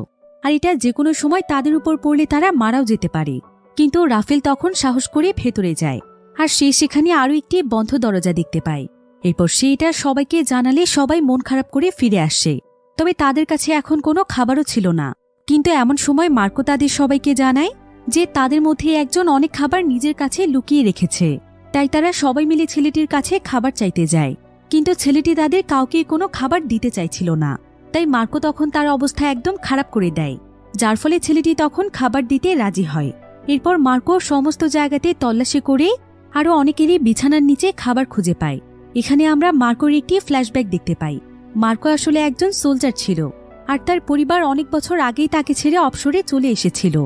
আর এটা যে কোনো সময় তাদের উপর পড়লে তারা মারাও যেতে পারে। কিন্তু রাফেল তখন সাহস করে ভেতরে যায়, আর সে সেখানে আরও একটি বন্ধ দরজা দেখতে পায়। এরপর সে এটা সবাইকে জানালে সবাই মন খারাপ করে ফিরে আসে। তবে তাদের কাছে এখন কোনো খাবারও ছিল না। কিন্তু এমন সময় মার্কো তাদের সবাইকে জানায় যে তাদের মধ্যে একজন অনেক খাবার নিজের কাছে লুকিয়ে রেখেছে। তাই তারা সবাই মিলে ছেলেটির কাছে খাবার চাইতে যায়, কিন্তু ছেলেটি তাদের কাউকে কোনো খাবার দিতে চাইছিল না। তাই মার্কো তখন তার অবস্থা একদম খারাপ করে দেয়, যার ফলে ছেলেটি তখন খাবার দিতে রাজি হয়। এরপর মার্কো সমস্ত জায়গাতে তল্লাশি করে আরও অনেকেরই বিছানার নিচে খাবার খুঁজে পায়। এখানে আমরা মার্কোর একটি ফ্ল্যাশব্যাক দেখতে পাই। মার্কো আসলে একজন সোলজার ছিল, আর তার পরিবার অনেক বছর আগেই তাকে ছেড়ে অবসরে চলে এসেছিল।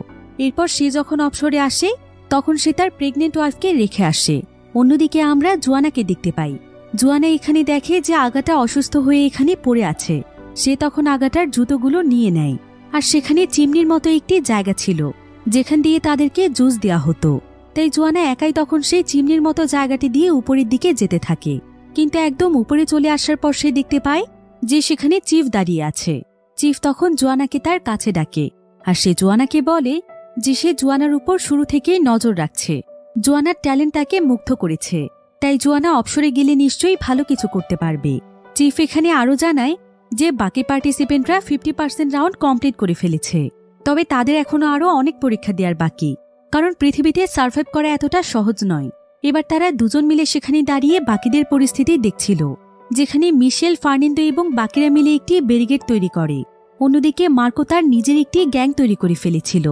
এরপর সে যখন অবসরে আসে তখন সে তার প্রেগনেন্ট ওয়াইফকে রেখে আসে। অন্যদিকে আমরা জোয়ানাকে দেখতে পাই। জোয়ানা এখানে দেখে যে আগাটা অসুস্থ হয়ে এখানে পড়ে আছে। সে তখন আগাটার জুতোগুলো নিয়ে নেয়, আর সেখানে চিমনির মতো একটি জায়গা ছিল যেখান দিয়ে তাদেরকে জুস দেওয়া হতো। তাই জোয়ানা একাই তখন সেই চিমনির মতো জায়গাটি দিয়ে উপরের দিকে যেতে থাকে। কিন্তু একদম উপরে চলে আসার পর সে দেখতে পায় যে সেখানে চিফ দাঁড়িয়ে আছে। চিফ তখন জোয়ানাকে তার কাছে ডাকে, আর সে জোয়ানাকে বলে যে সে জোয়ানার উপর শুরু থেকেই নজর রাখছে। জোয়ানার ট্যালেন্ট তাকে মুগ্ধ করেছে, তাই জোয়ানা অবসরে গেলে নিশ্চয়ই ভালো কিছু করতে পারবে। চিফ এখানে আরও জানায় যে বাকি পার্টিসিপেন্টরা 50% রাউন্ড কমপ্লিট করে ফেলেছে, তবে তাদের এখনও আরও অনেক পরীক্ষা দেওয়ার বাকি, কারণ পৃথিবীতে সার্ভাইভ করা এতটা সহজ নয়। এবার তারা দুজন মিলে সেখানে দাঁড়িয়ে বাকিদের পরিস্থিতি দেখছিল, যেখানে মিশেল, ফার্নান্দো এবং বাকিরা মিলে একটি ব্যারিকেড তৈরি করে। অন্যদিকে মার্কো তার নিজের একটি গ্যাং তৈরি করে ফেলেছিল,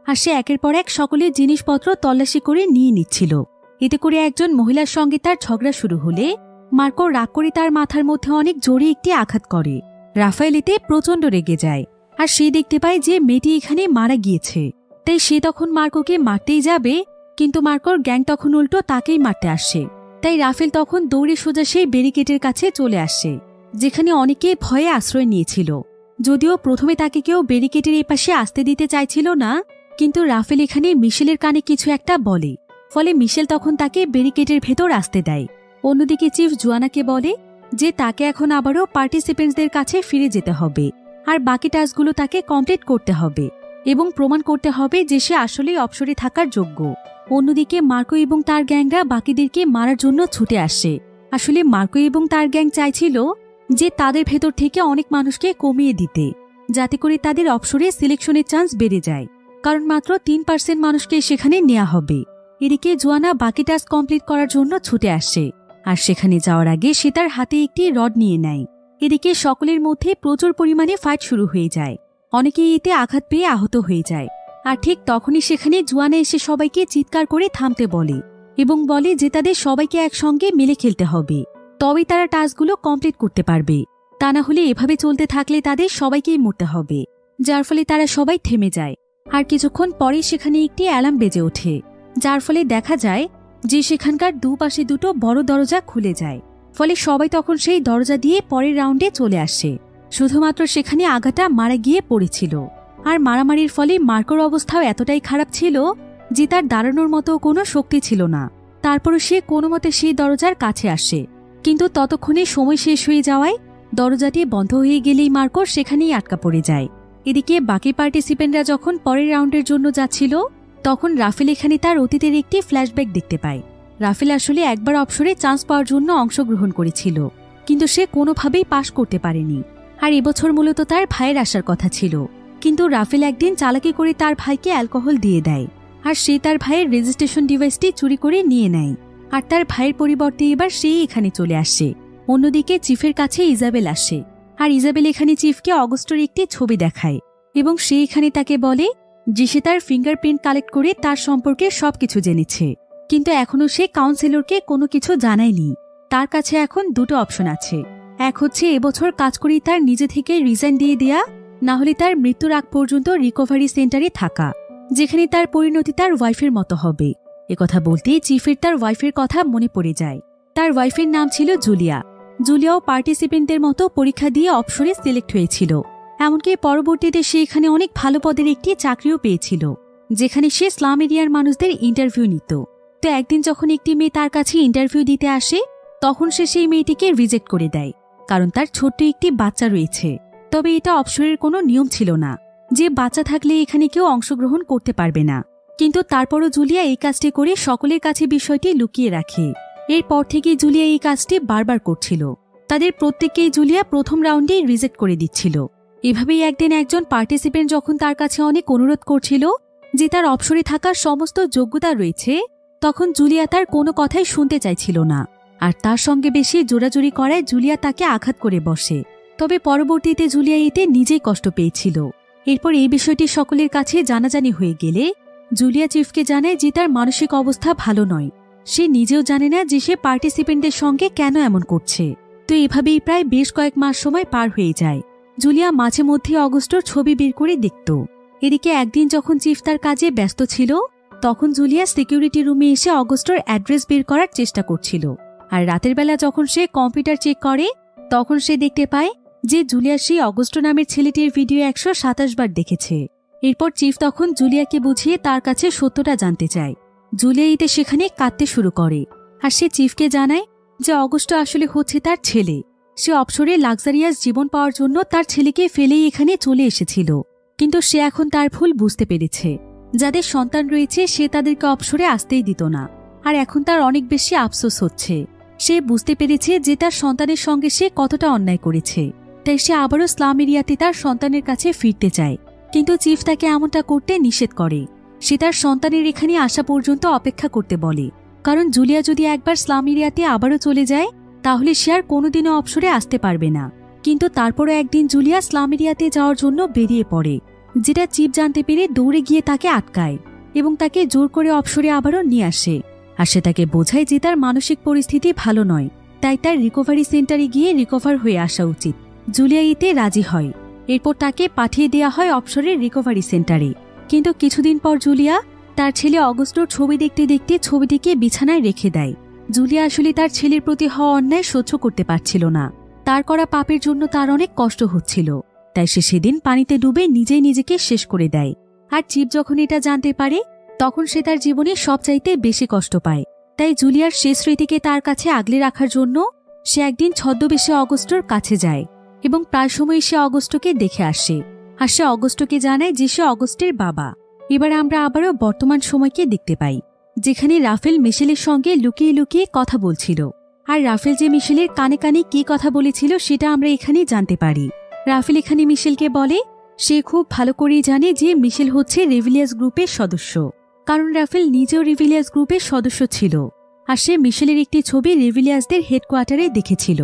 আর সে একের পর এক সকলের জিনিসপত্র তল্লাশি করে নিয়ে নিচ্ছিল। এতে করে একজন মহিলার সঙ্গে তার ঝগড়া শুরু হলে মার্কো রাগ করে তার মাথার মধ্যে অনেক জোরে একটি আঘাত করে, রাফায়েল এতে প্রচণ্ড রেগে যায়, আর সে দেখতে পায় যে মেয়েটি এখানে মারা গিয়েছে। তাই সে তখন মার্কোকে মারতেই যাবে, কিন্তু মার্কোর গ্যাং তখন উল্টো তাকেই মারতে আসে। তাই রাফেল তখন দৌড়ে সোজা সেই ব্যারিকেডের কাছে চলে আসে, যেখানে অনেকে ভয়ে আশ্রয় নিয়েছিল। যদিও প্রথমে তাকে কেউ ব্যারিকেডের এপাশে আসতে দিতে চাইছিল না, কিন্তু রাফেল এখানে মিশেলের কানে কিছু একটা বলে, ফলে মিশেল তখন তাকে ব্যারিকেডের ভেতর আসতে দেয়। অন্যদিকে চিফ জোয়ানাকে বলে যে তাকে এখন আবারও পার্টিসিপেন্টসদের কাছে ফিরে যেতে হবে, আর বাকি টাস্কগুলো তাকে কমপ্লিট করতে হবে এবং প্রমাণ করতে হবে যে সে আসলেই অবসরে থাকার যোগ্য। অন্যদিকে মার্কো এবং তার গ্যাংরা বাকিদেরকে মারার জন্য ছুটে আসে। আসলে মার্কো এবং তার গ্যাং চাইছিল যে তাদের ভেতর থেকে অনেক মানুষকে কমিয়ে দিতে, যাতে করে তাদের অবসরে সিলেকশনের চান্স বেড়ে যায়, কারণ মাত্র 3% মানুষকে সেখানে নেওয়া হবে। এদিকে জোয়ানা বাকি টাস্ক কমপ্লিট করার জন্য ছুটে আসে, আর সেখানে যাওয়ার আগে সে তার হাতে একটি রড নিয়ে নেয়। এদিকে সকলের মধ্যে প্রচুর পরিমাণে ফাইট শুরু হয়ে যায়, অনেকেই এতে আঘাত পেয়ে আহত হয়ে যায়। আর ঠিক তখনই সেখানে জোয়ানা এসে সবাইকে চিৎকার করে থামতে বলে এবং বলে যে তাদের সবাইকে একসঙ্গে মিলে খেলতে হবে, তবেই তারা টাস্কগুলো কমপ্লিট করতে পারবে। তা না হলে এভাবে চলতে থাকলে তাদের সবাইকেই মরতে হবে, যার ফলে তারা সবাই থেমে যায়। আর কিছুক্ষণ পরেই সেখানে একটি অ্যালার্ম বেজে ওঠে, যার ফলে দেখা যায় যে সেখানকার দুপাশে দুটো বড় দরজা খুলে যায়। ফলে সবাই তখন সেই দরজা দিয়ে পরের রাউন্ডে চলে আসে। শুধুমাত্র সেখানে আগাটা মারা গিয়ে পড়েছিল, আর মারামারির ফলে মার্কোর অবস্থাও এতটাই খারাপ ছিল যে তার দাঁড়ানোর মতো কোনো শক্তি ছিল না। তারপরও সে কোনো মতে সেই দরজার কাছে আসে, কিন্তু ততক্ষণে সময় শেষ হয়ে যাওয়ায় দরজাটি বন্ধ হয়ে গেলেই মার্কো সেখানেই আটকা পড়ে যায়। এদিকে বাকি পার্টিসিপেন্টরা যখন পরের রাউন্ডের জন্য যাচ্ছিল, তখন রাফেল এখানে তার অতীতের একটি ফ্ল্যাশব্যাক দেখতে পায়। রাফেল আসলে একবার অবসরে চান্স পাওয়ার জন্য অংশগ্রহণ করেছিল, কিন্তু সে কোনোভাবেই পাশ করতে পারেনি। আর এবছর মূলত তার ভাইয়ের আসার কথা ছিল, কিন্তু রাফেল একদিন চালাকি করে তার ভাইকে অ্যালকোহল দিয়ে দেয়, আর সে তার ভাইয়ের রেজিস্ট্রেশন ডিভাইসটি চুরি করে নিয়ে নেয়। আর তার ভাইয়ের পরিবর্তে এবার সেই এখানে চলে আসে। অন্যদিকে চিফের কাছে ইজাবেল আসে, আর ইজাবেল এখানে চিফকে অগস্টের একটি ছবি দেখায় এবং সে এখানে তাকে বলে যে সে তার ফিঙ্গারপ্রিন্ট কালেক্ট করে তার সম্পর্কে সবকিছু জেনেছে, কিন্তু এখনও সে কাউন্সিলরকে কোনো কিছু জানায়নি। তার কাছে এখন দুটো অপশন আছে, এক হচ্ছে এবছর কাজ করেই তার নিজে থেকে রিজাইন দিয়ে দেয়া, না হলে তার মৃত্যুর আগ পর্যন্ত রিকভারি সেন্টারে থাকা, যেখানে তার পরিণতি তার ওয়াইফের মতো হবে। একথা বলতেই চিফের তার ওয়াইফের কথা মনে পড়ে যায়। তার ওয়াইফের নাম ছিল জুলিয়া। জুলিয়াও পার্টিসিপেন্টদের মতো পরীক্ষা দিয়ে অবসরে সিলেক্ট হয়েছিল, এমনকি পরবর্তীতে সে এখানে অনেক ভালো পদের একটি চাকরিও পেয়েছিল, যেখানে সে স্লাম এরিয়ার মানুষদের ইন্টারভিউ নিত। তো একদিন যখন একটি মেয়ে তার কাছে ইন্টারভিউ দিতে আসে, তখন সে সেই মেয়েটিকে রিজেক্ট করে দেয়, কারণ তার ছোট্ট একটি বাচ্চা রয়েছে। তবে এটা অবসরের কোনো নিয়ম ছিল না যে বাচ্চা থাকলে এখানে কেউ অংশগ্রহণ করতে পারবে না, কিন্তু তারপরও জুলিয়া এই কাজটি করে সকলের কাছে বিষয়টি লুকিয়ে রাখে। এরপর থেকে জুলিয়া এই কাজটি বারবার করছিল, তাদের প্রত্যেককেই জুলিয়া প্রথম রাউন্ডেই রিজেক্ট করে দিচ্ছিল। এভাবেই একদিন একজন পার্টিসিপেন্ট যখন তার কাছে অনেক অনুরোধ করছিল যে তার অবসরে থাকার সমস্ত যোগ্যতা রয়েছে, তখন জুলিয়া তার কোনো কথাই শুনতে চাইছিল না, আর তার সঙ্গে বেশি জোরাজুরি করায় জুলিয়া তাকে আঘাত করে বসে। তবে পরবর্তীতে জুলিয়া এতে নিজেই কষ্ট পেয়েছিল। এরপর এই বিষয়টি সকলের কাছে জানাজানি হয়ে গেলে জুলিয়া চিফকে জানায় যে তার মানসিক অবস্থা ভালো নয়। সে নিজেও জানে না যে সে পার্টিসিপেন্টদের সঙ্গে কেন এমন করছে। তো এভাবেই প্রায় বেশ কয়েক মাস সময় পার হয়ে যায়। জুলিয়া মাঝে মধ্যে অগস্টর ছবি বের করে দেখত। এদিকে একদিন যখন চিফ তার কাজে ব্যস্ত ছিল, তখন জুলিয়া সিকিউরিটি রুমে এসে অগস্টর অ্যাড্রেস বের করার চেষ্টা করছিল। আর রাতের বেলা যখন সে কম্পিউটার চেক করে, তখন সে দেখতে পায় যে জুলিয়া সেই অগস্ট নামের ছেলেটির ভিডিও 127 বার দেখেছে। এরপর চিফ তখন জুলিয়াকে বুঝিয়ে তার কাছে সত্যটা জানতে চায়। জুলিয়া এতে সেখানে কাঁদতে শুরু করে, আর সে চিফকে জানায় যে অগস্ট আসলে হচ্ছে তার ছেলে। সে অবসরে লাক্সারিয়াস জীবন পাওয়ার জন্য তার ছেলেকে ফেলেই এখানে চলে এসেছিল, কিন্তু সে এখন তার ভুল বুঝতে পেরেছে। যাদের সন্তান রয়েছে সে তাদেরকে অবসরে আসতেই দিত না, আর এখন তার অনেক বেশি আফসোস হচ্ছে। সে বুঝতে পেরেছে যে তার সন্তানের সঙ্গে সে কতটা অন্যায় করেছে, তাই সে আবারও স্লাম এরিয়াতে তার সন্তানের কাছে ফিরতে চায়। কিন্তু চিফ তাকে এমনটা করতে নিষেধ করে। সে তার সন্তানের এখানে আসা পর্যন্ত অপেক্ষা করতে বলে, কারণ জুলিয়া যদি একবার স্লাম এরিয়াতে আবারও চলে যায় তাহলে সে আর কোনোদিনও অবসরে আসতে পারবে না। কিন্তু তারপরও একদিন জুলিয়া স্লাম এরিয়াতে যাওয়ার জন্য বেরিয়ে পড়ে, যেটা চিফ জানতে পেরে দৌড়ে গিয়ে তাকে আটকায় এবং তাকে জোর করে অবসরে আবারও নিয়ে আসে। আর সে তাকে বোঝায় যে তার মানসিক পরিস্থিতি ভালো নয়, তাই তার রিকভারি সেন্টারে গিয়ে রিকভার হয়ে আসা উচিত। জুলিয়া এতে রাজি হয়। এরপর তাকে পাঠিয়ে দেওয়া হয় অবসরের রিকভারি সেন্টারে। কিন্তু কিছুদিন পর জুলিয়া তার ছেলে অগস্টোর ছবি দেখতে দেখতে ছবিটিকে বিছানায় রেখে দেয়। জুলিয়া আসলে তার ছেলের প্রতি হওয়া অন্যায় সহ্য করতে পারছিল না। তার করা পাপের জন্য তার অনেক কষ্ট হচ্ছিল, তাই সে সেদিন পানিতে ডুবে নিজেই নিজেকে শেষ করে দেয়। আর চিপ যখন এটা জানতে পারে তখন সে তার জীবনে সবচাইতে বেশি কষ্ট পায়। তাই জুলিয়ার শেষ স্মৃতিকে তার কাছে আগলে রাখার জন্য সে একদিন ছদ্মবেশে অগস্টোর কাছে যায় এবং প্রায় সময় সে অগস্টোকে দেখে আসে। আর সে অগস্টোকে জানায় যে সে অগস্টের বাবা। এবার আমরা আবারও বর্তমান সময়কে দেখতে পাই, যেখানে রাফেল মিশেলের সঙ্গে লুকিয়ে লুকিয়ে কথা বলছিল। আর রাফেল যে মিশেলের কানে কানে কি কথা বলেছিল সেটা আমরা এখানে জানতে পারি। রাফেল এখানে মিশেলকে বলে সে খুব ভালো করেই জানে যে মিশেল হচ্ছে রেভিলিয়াস গ্রুপের সদস্য, কারণ রাফেল নিজেও রেভিলিয়াস গ্রুপের সদস্য ছিল। আর সে মিশেলের একটি ছবি রেভিলিয়াসদের হেডকোয়ার্টারে দেখেছিল।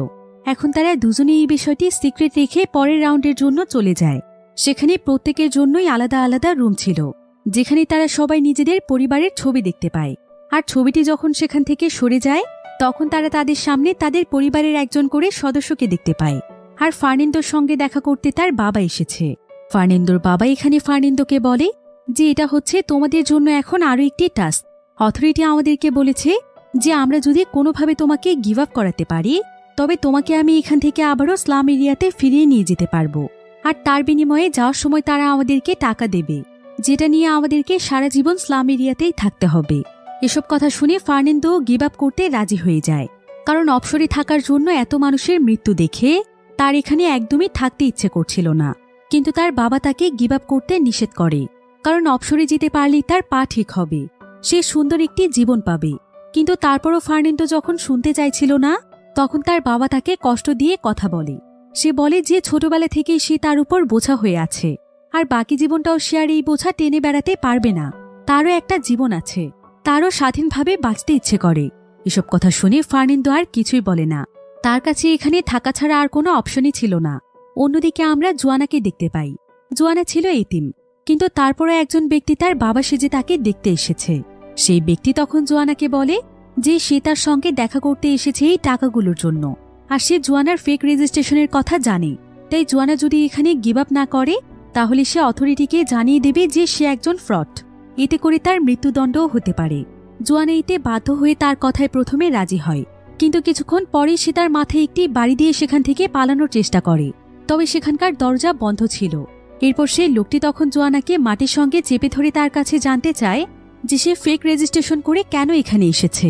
এখন তারা দুজনে এই বিষয়টি সিক্রেট রেখে পরের রাউন্ডের জন্য চলে যায়। সেখানে প্রত্যেকের জন্যই আলাদা আলাদা রুম ছিল, যেখানে তারা সবাই নিজেদের পরিবারের ছবি দেখতে পায়। আর ছবিটি যখন সেখান থেকে সরে যায় তখন তারা তাদের সামনে তাদের পরিবারের একজন করে সদস্যকে দেখতে পায়। আর ফার্নান্দোর সঙ্গে দেখা করতে তার বাবা এসেছে। ফার্নান্দোর বাবা এখানে ফার্নান্দোকে বলে যে এটা হচ্ছে তোমাদের জন্য এখন আরও একটি টাস্ক। অথরিটি আমাদেরকে বলেছে যে আমরা যদি কোনোভাবে তোমাকে গিভ আপ করাতে পারি তবে তোমাকে আমি এখান থেকে আবারও স্লাম এরিয়াতে ফিরিয়ে নিয়ে যেতে পারবো। আর তার বিনিময়ে যাওয়ার সময় তারা আমাদেরকে টাকা দেবে, যেটা নিয়ে আমাদেরকে সারা জীবন স্লাম এরিয়াতেই থাকতে হবে। এসব কথা শুনে ফার্নান্দো গিভ আপ করতে রাজি হয়ে যায়, কারণ অবসরে থাকার জন্য এত মানুষের মৃত্যু দেখে তার এখানে একদমই থাকতে ইচ্ছে করছিল না। কিন্তু তার বাবা তাকে গিভ আপ করতে নিষেধ করে, কারণ অবসরে যেতে পারলেই তার পা ঠিক হবে, সে সুন্দর একটি জীবন পাবে। কিন্তু তারপরও ফার্নান্দো যখন শুনতে চাইছিল না তখন তার বাবা তাকে কষ্ট দিয়ে কথা বলে। সে বলে যে ছোটবেলা থেকেই সে তার উপর বোঝা হয়ে আছে, আর বাকি জীবনটাও সে আর এই বোঝা টেনে বেড়াতে পারবে না। তারও একটা জীবন আছে, তারও স্বাধীনভাবে বাঁচতে ইচ্ছে করে। এসব কথা শুনে ফার্নান্দো আর কিছুই বলে না। তার কাছে এখানে থাকা ছাড়া আর কোনো অপশনই ছিল না। অন্যদিকে আমরা জোয়ানাকে দেখতে পাই। জোয়ানা ছিল এতিম, কিন্তু তারপরও একজন ব্যক্তি তার বাবা সেজে তাকে দেখতে এসেছে। সেই ব্যক্তি তখন জোয়ানাকে বলে যে সে তার সঙ্গে দেখা করতে এসেছে এই টাকাগুলোর জন্য, আর সে জোয়ানার ফেক রেজিস্ট্রেশনের কথা জানে। তাই জোয়ানা যদি এখানে গিভ আপ না করে তাহলে সে অথরিটিকে জানিয়ে দেবে যে সে একজন ফ্রড, এতে করে তার মৃত্যুদণ্ডও হতে পারে। জোয়ানা এতে বাধ্য হয়ে তার কথায় প্রথমে রাজি হয়, কিন্তু কিছুক্ষণ পরে সে তার মাথায় একটি বাড়ি দিয়ে সেখান থেকে পালানোর চেষ্টা করে, তবে সেখানকার দরজা বন্ধ ছিল। এরপর সেই লোকটি তখন জোয়ানাকে মাটির সঙ্গে চেপে ধরে তার কাছে জানতে চায় যে সে ফেক রেজিস্ট্রেশন করে কেন এখানে এসেছে।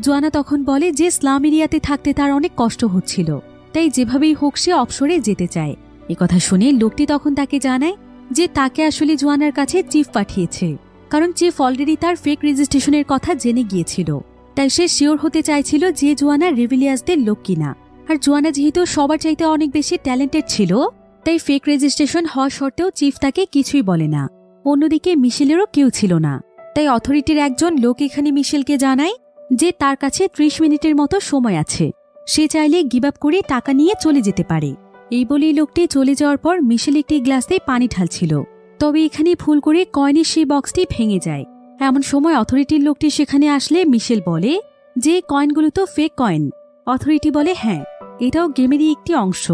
জোয়ানা তখন বলে যে স্লাম এরিয়াতে থাকতে তার অনেক কষ্ট হচ্ছিল, তাই যেভাবেই হোক সে অবসরে যেতে চায়। একথা শুনে লোকটি তখন তাকে জানায় যে তাকে আসলে জোয়ানার কাছে চিফ পাঠিয়েছে, কারণ চিফ অলরেডি তার ফেক রেজিস্ট্রেশনের কথা জেনে গিয়েছিল। তাই সে শিওর হতে চাইছিল যে জোয়ানা রেভিলিয়াসদের লোক কিনা। আর জোয়ানা যেহেতু সবার চাইতে অনেক বেশি ট্যালেন্টেড ছিল তাই ফেক রেজিস্ট্রেশন হওয়া সত্ত্বেও চিফ তাকে কিছুই বলে না। অন্যদিকে মিশেলেরও কেউ ছিল না, তাই অথরিটির একজন লোক এখানে মিশেলকে জানায় যে তার কাছে 30 মিনিটের মতো সময় আছে, সে চাইলে গিভ আপ করে টাকা নিয়ে চলে যেতে পারে। এই বলেই লোকটি চলে যাওয়ার পর মিশেল একটি গ্লাসে পানি ঢালছিল, তবে এখানে ভুল করে কয়েনের সেই বক্সটি ভেঙে যায়। এমন সময় অথরিটির লোকটি সেখানে আসলে মিশেল বলে যে কয়েনগুলো তো ফেক কয়েন। অথরিটি বলে হ্যাঁ, এটাও গেমেরই একটি অংশ।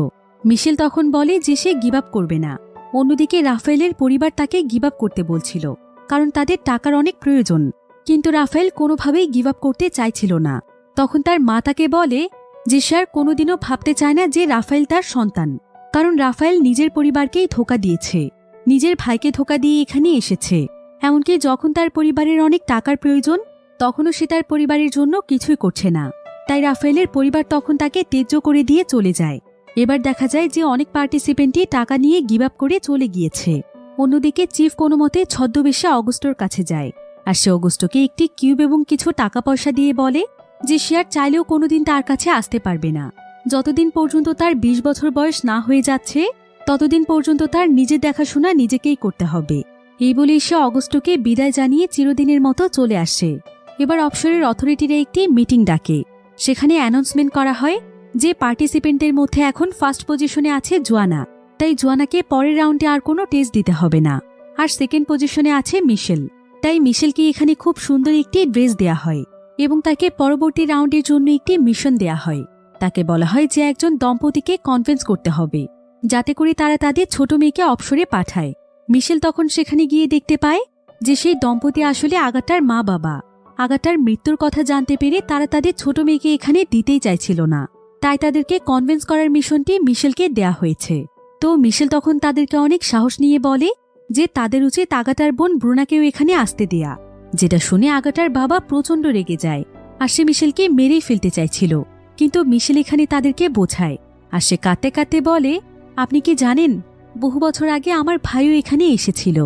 মিশেল তখন বলে যে সে গিভ আপ করবে না। অন্যদিকে রাফায়েলের পরিবার তাকে গিভ আপ করতে বলছিল, কারণ তাদের টাকার অনেক প্রয়োজন। কিন্তু রাফায়েল কোনোভাবেই গিভ আপ করতে চাইছিল না। তখন তার মা তাকে বলে যে সে আর কোনোদিনও ভাবতে চায় না যে রাফায়েল তার সন্তান, কারণ রাফায়েল নিজের পরিবারকেই ধোঁকা দিয়েছে, নিজের ভাইকে ধোঁকা দিয়ে এখানে এসেছে। এমনকি যখন তার পরিবারের অনেক টাকার প্রয়োজন তখনও সে তার পরিবারের জন্য কিছুই করছে না। তাই রাফায়েলের পরিবার তখন তাকে ত্যায্য করে দিয়ে চলে যায়। এবার দেখা যায় যে অনেক পার্টিসিপেন্টই টাকা নিয়ে গিভ আপ করে চলে গিয়েছে। অন্যদিকে চিফ কোনো মতে ছদ্মবেশে অগস্টোর কাছে যায়, আর সে অগস্টোকে একটি কিউব এবং কিছু টাকা পয়সা দিয়ে বলে যে সে আর চাইলেও কোনোদিন তার কাছে আসতে পারবে না। যতদিন পর্যন্ত তার 20 বছর বয়স না হয়ে যাচ্ছে ততদিন পর্যন্ত তার নিজের দেখাশোনা নিজেকেই করতে হবে। এই বলেই সে অগস্টোকে বিদায় জানিয়ে চিরদিনের মতো চলে আসে। এবার অবসরের অথরিটিরা একটি মিটিং ডাকে। সেখানে অ্যানাউন্সমেন্ট করা হয় যে পার্টিসিপেন্টদের মধ্যে এখন ফার্স্ট পজিশনে আছে জোয়ানা, তাই জোয়ানাকে পরের রাউন্ডে আর কোনো টেস্ট দিতে হবে না। আর সেকেন্ড পজিশনে আছে মিশেল, তাই মিশেলকে এখানে খুব সুন্দর একটি ড্রেস দেয়া হয় এবং তাকে পরবর্তী রাউন্ডের জন্য একটি মিশন দেয়া হয়। তাকে বলা হয় যে একজন দম্পতিকে কনভিন্স করতে হবে যাতে করে তারা তাদের ছোট মেয়েকে অবসরে পাঠায়। মিশেল তখন সেখানে গিয়ে দেখতে পায় যে সেই দম্পতি আসলে আগাটার মা বাবা। আগাটার মৃত্যুর কথা জানতে পেরে তারা তাদের ছোট মেয়েকে এখানে দিতেই চাইছিল না, তাই তাদেরকে কনভিন্স করার মিশনটি মিশেলকে দেয়া হয়েছে। তো মিশেল তখন তাদেরকে অনেক সাহস নিয়ে বলে যে তাদের উচিত আগাটার বোন ব্রুনাকেও এখানে আসতে দেয়া, যেটা শুনে আগাটার বাবা প্রচণ্ড রেগে যায় আর সে মিশেলকে মেরেই ফেলতে চাইছিল। কিন্তু মিশেল এখানে তাদেরকে বোঝায় আর সে কাঁদতে কাঁদতে বলে, আপনি কি জানেন বহু বছর আগে আমার ভাইও এখানে এসেছিল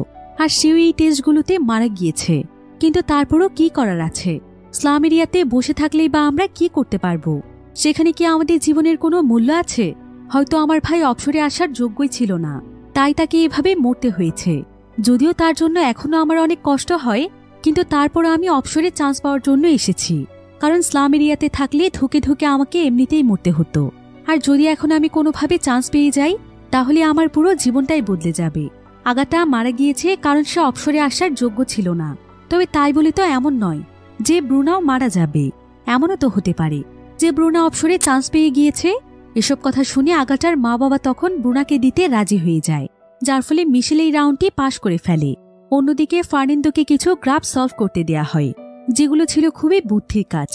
আর সেও এই টেস্টগুলোতে মারা গিয়েছে, কিন্তু তারপরও কি করার আছে? স্লাম এরিয়াতে বসে থাকলেই বা আমরা কি করতে পারবো? সেখানে কি আমাদের জীবনের কোনো মূল্য আছে? হয়তো আমার ভাই অবসরে আসার যোগ্যই ছিল না, তাই তাকে এভাবে মরতে হয়েছে। যদিও তার জন্য এখনো আমার অনেক কষ্ট হয়, কিন্তু তারপর আমি অবসরে চান্স পাওয়ার জন্য এসেছি, কারণ স্লাম এরিয়াতে থাকলে ধুকে ধুকে আমাকে এমনিতেই মরতে হতো। আর যদি এখন আমি কোনোভাবে চান্স পেয়ে যাই তাহলে আমার পুরো জীবনটাই বদলে যাবে। আগাটা মারা গিয়েছে কারণ সে অবসরে আসার যোগ্য ছিল না, তবে তাই বলে তো এমন নয় যে ব্রুনাও মারা যাবে। এমনও তো হতে পারে যে ব্রুনা অবসরে চান্স পেয়ে গিয়েছে। এসব কথা শুনে আগাটার মা বাবা তখন ব্রুনাকে দিতে রাজি হয়ে যায়, যার ফলে মিশেল এই রাউন্ডটি পাশ করে ফেলে। অন্যদিকে ফার্নিন্দোকে কিছু গ্রাফ সলভ করতে দেয়া হয়, যেগুলো ছিল খুবই বুদ্ধির কাজ।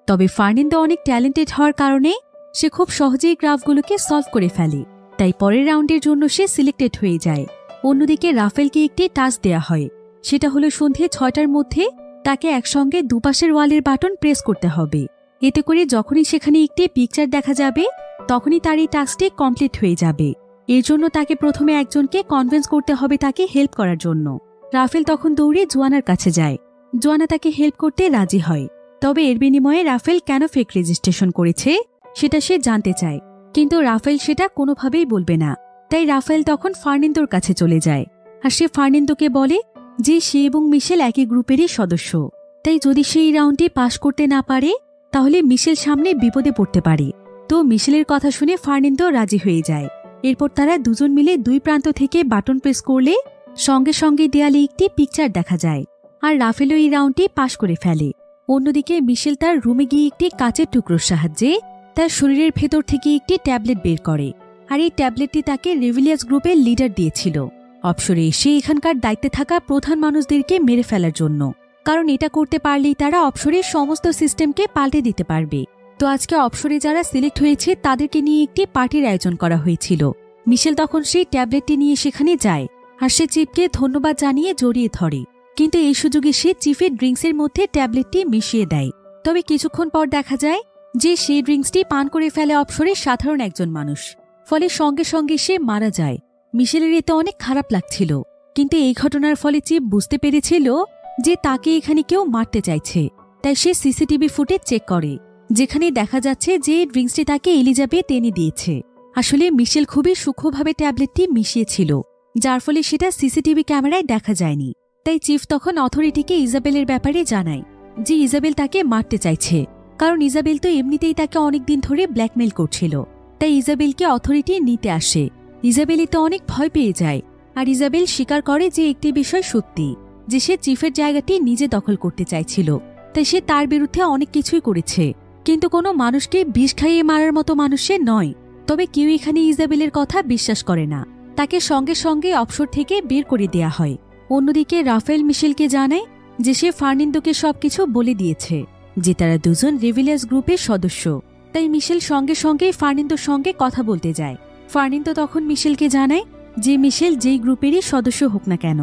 তবে ফার্নিন্দো অনেক ট্যালেন্টেড হওয়ার কারণে সে খুব সহজেই গ্রাফগুলোকে সলভ করে ফেলে, তাই পরের রাউন্ডের জন্য সে সিলেক্টেড হয়ে যায়। অন্যদিকে রাফেলকে একটি টাস্ক দেয়া হয়, সেটা হলো সন্ধে 6টার মধ্যে তাকে একসঙ্গে দুপাশের ওয়ালের বাটন প্রেস করতে হবে। এতে করে যখনই সেখানে একটি পিকচার দেখা যাবে তখনই তার এই টাস্কটি কমপ্লিট হয়ে যাবে। এর জন্য তাকে প্রথমে একজনকে কনভিন্স করতে হবে তাকে হেল্প করার জন্য। রাফেল তখন দৌড়ে জোয়ানার কাছে যায়। জোয়ানা তাকে হেল্প করতে রাজি হয়, তবে এর বিনিময়ে রাফেল কেন ফেক রেজিস্ট্রেশন করেছে সেটা সে জানতে চায়, কিন্তু রাফেল সেটা কোনোভাবেই বলবে না। তাই রাফেল তখন ফার্নিন্দোর কাছে চলে যায় আর সে ফার্নিন্দোকে বলে যে সে এবং মিশেল একই গ্রুপেরই সদস্য, তাই যদি সে এই রাউন্ডটি পাশ করতে না পারে তাহলে মিশেল সামনে বিপদে পড়তে পারে। তো মিশেলের কথা শুনে ফার্নিন্দো রাজি হয়ে যায়। এরপর তারা দুজন মিলে দুই প্রান্ত থেকে বাটন প্রেস করলে সঙ্গে সঙ্গে দেয়ালে একটি পিকচার দেখা যায় আর রাফেলও এই রাউন্ডটি পাশ করে ফেলে। অন্যদিকে মিশেল তার রুমে গিয়ে একটি কাচের টুকরোর সাহায্যে তার শরীরের ভেতর থেকে একটি ট্যাবলেট বের করে, আর এই ট্যাবলেটটি তাকে রেভিলিয়াস গ্রুপের লিডার দিয়েছিল অবসরে এসে এখানকার দায়িত্বে থাকা প্রধান মানুষদেরকে মেরে ফেলার জন্য, কারণ এটা করতে পারলেই তারা অবসরের সমস্ত সিস্টেমকে পাল্টে দিতে পারবে। তো আজকে অবসরে যারা সিলেক্ট হয়েছে তাদেরকে নিয়ে একটি পার্টির আয়োজন করা হয়েছিল। মিশেল তখন সেই ট্যাবলেটটি নিয়ে সেখানে যায় আর সে চিফকে ধন্যবাদ জানিয়ে জড়িয়ে ধরে, কিন্তু এই সুযোগে সে চিফের ড্রিঙ্কসের মধ্যে ট্যাবলেটটি মিশিয়ে দেয়। তবে কিছুক্ষণ পর দেখা যায় যে সেই ড্রিঙ্কসটি পান করে ফেলে অবসরের সাধারণ একজন মানুষ, ফলে সঙ্গে সঙ্গে সে মারা যায়। মিশেলের এতে অনেক খারাপ লাগছিল, কিন্তু এই ঘটনার ফলে চিফ বুঝতে পেরেছিল যে তাকে এখানে কেউ মারতে চাইছে। তাই সে সিসিটিভি ফুটেজ চেক করে, যেখানে দেখা যাচ্ছে যে ড্রিঙ্কসটি তাকে এলিজাবেথ এনে দিয়েছে। আসলে মিশেল খুবই সূক্ষ্মভাবে ট্যাবলেটটি মিশিয়েছিল, যার ফলে সেটা সিসিটিভি ক্যামেরায় দেখা যায়নি। তাই চিফ তখন অথরিটিকে ইজাবেলের ব্যাপারে জানায় যে ইজাবেল তাকে মারতে চাইছে, কারণ ইজাবেল তো এমনিতেই তাকে অনেকদিন ধরে ব্ল্যাকমেইল করছিল। তাই ইজাবেলকে অথরিটি নিতে আসে। ইজাবেল এতে অনেক ভয় পেয়ে যায়, আর ইজাবেল স্বীকার করে যে একটি বিষয় সত্যি, যে সে চিফের জায়গাটি নিজে দখল করতে চাইছিল। তাই সে তার বিরুদ্ধে অনেক কিছুই করেছে, কিন্তু কোনো মানুষকে বিষ খাইয়ে মারার মতো মানুষ সে নয়। তবে কেউ এখানে ইজাবেলের কথা বিশ্বাস করে না, তাকে সঙ্গে সঙ্গে অবসর থেকে বের করে দেয়া হয়। অন্যদিকে রাফেল মিশেলকে জানায় যে সে ফার্নিন্দোকে সবকিছু বলে দিয়েছে, যে তারা দুজন রেভিলিয়াস গ্রুপের সদস্য। তাই মিশেল সঙ্গে সঙ্গে ফার্নিন্দোর সঙ্গে কথা বলতে যায়। ফার্নিন্দো তখন মিশেলকে জানায় যে মিশেল যেই গ্রুপেরই সদস্য হোক না কেন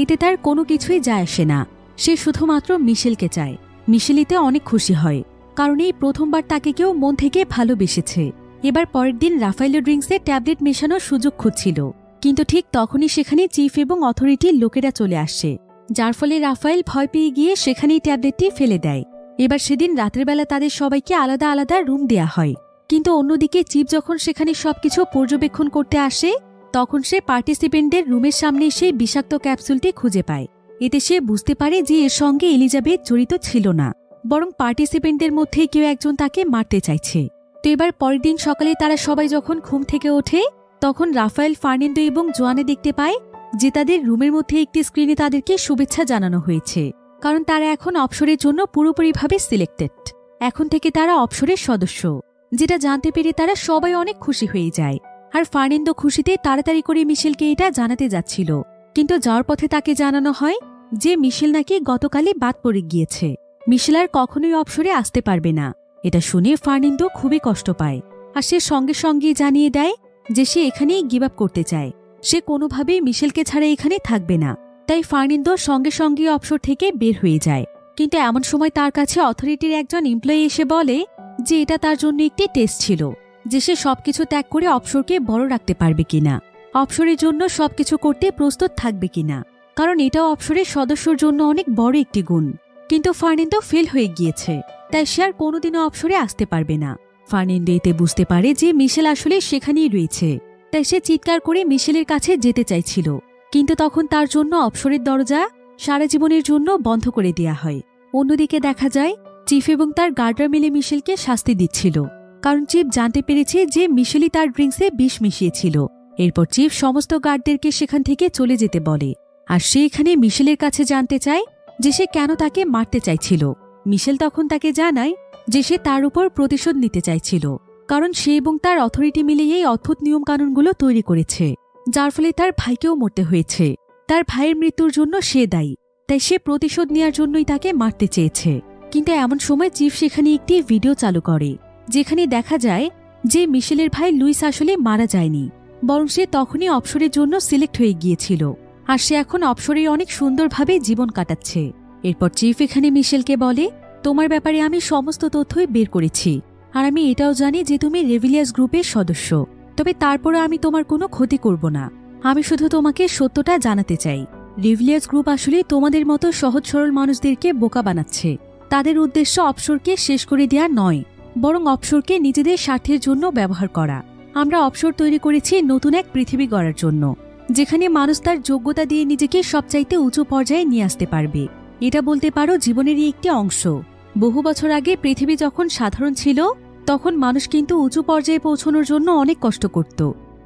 এতে তার কোনো কিছুই যায় আসে না, সে শুধুমাত্র মিশেলকে চায়। মিশেল এতে অনেক খুশি হয়, কারণ এই প্রথমবার তাকে কেউ মন থেকে ভালোবেসেছে। এবার পরের দিন রাফায়েলো ড্রিঙ্কসে ট্যাবলেট মেশানোর সুযোগ খুঁজছিল, কিন্তু ঠিক তখনই সেখানে চিফ এবং অথরিটির লোকেরা চলে আসে, যার ফলে রাফায়েল ভয় পেয়ে গিয়ে সেখানেই ট্যাবলেটটি ফেলে দেয়। এবার সেদিন রাতের বেলা তাদের সবাইকে আলাদা আলাদা রুম দেয়া হয়, কিন্তু অন্যদিকে চিফ যখন সেখানে সবকিছু পর্যবেক্ষণ করতে আসে তখন সে পার্টিসিপেন্টদের রুমের সামনে সেই বিষাক্ত ক্যাপসুলটি খুঁজে পায়। এতে সে বুঝতে পারে যে এর সঙ্গে এলিজাবেথ জড়িত ছিল না, বরং পার্টিসিপেন্টদের মধ্যে কেউ একজন তাকে মারতে চাইছে। তো এবার পরের দিন সকালে তারা সবাই যখন ঘুম থেকে ওঠে তখন রাফায়েল, ফার্নিন্দো এবং জোয়ানে দেখতে পায় যে তাদের রুমের মধ্যে একটি স্ক্রিনে তাদেরকে শুভেচ্ছা জানানো হয়েছে, কারণ তারা এখন অবসরের জন্য পুরোপুরিভাবে সিলেক্টেড। এখন থেকে তারা অবসরের সদস্য, যেটা জানতে পেরে তারা সবাই অনেক খুশি হয়ে যায়। আর ফার্নান্দো খুশিতে তাড়াতাড়ি করে মিশেলকে এটা জানাতে যাচ্ছিল, কিন্তু যাওয়ার পথে তাকে জানানো হয় যে মিশেল নাকি গতকালই বাদ পড়ে গিয়েছে। মিশেল আর কখনোই অবসরে আসতে পারবে না। এটা শুনে ফার্নান্দো খুবই কষ্ট পায়, আর সে সঙ্গে সঙ্গে জানিয়ে দেয় যে সে এখানেই গিভ আপ করতে চায়। সে কোনোভাবেই মিশেলকে ছাড়া এখানে থাকবে না। তাই ফার্নান্দো সঙ্গে সঙ্গে অবসর থেকে বের হয়ে যায়। কিন্তু এমন সময় তার কাছে অথরিটির একজন এমপ্লয়ি এসে বলে যে এটা তার জন্য একটি টেস্ট ছিল, যে সে সবকিছু ত্যাগ করে অবসরকে বড় রাখতে পারবে কিনা, অবসরের জন্য সবকিছু করতে প্রস্তুত থাকবে কিনা, কারণ এটাও অবসরের সদস্যর জন্য অনেক বড় একটি গুণ। কিন্তু ফার্নান্দো ফেল হয়ে গিয়েছে, তাই সে আর কোনোদিনও অবসরে আসতে পারবে না। ফার্নান্দো এতে বুঝতে পারে যে মিশেল আসলে সেখানেই রয়েছে, তাই সে চিৎকার করে মিশেলের কাছে যেতে চাইছিল, কিন্তু তখন তার জন্য অবসরের দরজা সারা জীবনের জন্য বন্ধ করে দেয়া হয়। অন্যদিকে দেখা যায় চিফ এবং তার গার্ডরা মিলে মিশেলকে শাস্তি দিচ্ছিল, কারণ চিফ জানতে পেরেছে যে মিশেলই তার ড্রিঙ্কসে বিষ মিশিয়েছিল। এরপর চিফ সমস্ত গার্ডদেরকে সেখান থেকে চলে যেতে বলে, আর সে এখানে মিশেলের কাছে জানতে চায় যে সে কেন তাকে মারতে চাইছিল। মিশেল তখন তাকে জানায় যে সে তার উপর প্রতিশোধ নিতে চাইছিল, কারণ সে এবং তার অথরিটি মিলে এই অদ্ভুত নিয়মকানুনগুলো তৈরি করেছে, যার ফলে তার ভাইকেও মরতে হয়েছে। তার ভাইয়ের মৃত্যুর জন্য সে দায়ী, তাই সে প্রতিশোধ নেওয়ার জন্যই তাকে মারতে চেয়েছে। কিন্তু এমন সময় চিফ সেখানে একটি ভিডিও চালু করে, যেখানে দেখা যায় যে মিশেলের ভাই লুইস আসলে মারা যায়নি, বরং সে তখনই অবসরের জন্য সিলেক্ট হয়ে গিয়েছিল, আর সে এখন অবসরে অনেক সুন্দরভাবে জীবন কাটাচ্ছে। এরপর চিফ এখানে মিশেলকে বলে, তোমার ব্যাপারে আমি সমস্ত তথ্যই বের করেছি, আর আমি এটাও জানি যে তুমি রেভিলিয়াস গ্রুপের সদস্য। তবে তারপরে আমি তোমার কোনো ক্ষতি করব না, আমি শুধু তোমাকে সত্যটা জানাতে চাই। রেভিলিয়াস গ্রুপ আসলে তোমাদের মতো সহজ সরল মানুষদেরকে বোকা বানাচ্ছে। তাদের উদ্দেশ্য অবসরকে শেষ করে দেওয়া নয়, বরং অবসরকে নিজেদের স্বার্থের জন্য ব্যবহার করা। আমরা অবসর তৈরি করেছি নতুন এক পৃথিবী গড়ার জন্য, যেখানে মানুষ তার যোগ্যতা দিয়ে নিজেকে সবচাইতে উঁচু পর্যায়ে নিয়ে আসতে পারবে। এটা বলতে পারো জীবনেরই একটি অংশ। বহু বছর আগে পৃথিবী যখন সাধারণ ছিল, তখন মানুষ কিন্তু উঁচু পর্যায়ে পৌঁছানোর জন্য অনেক কষ্ট করত,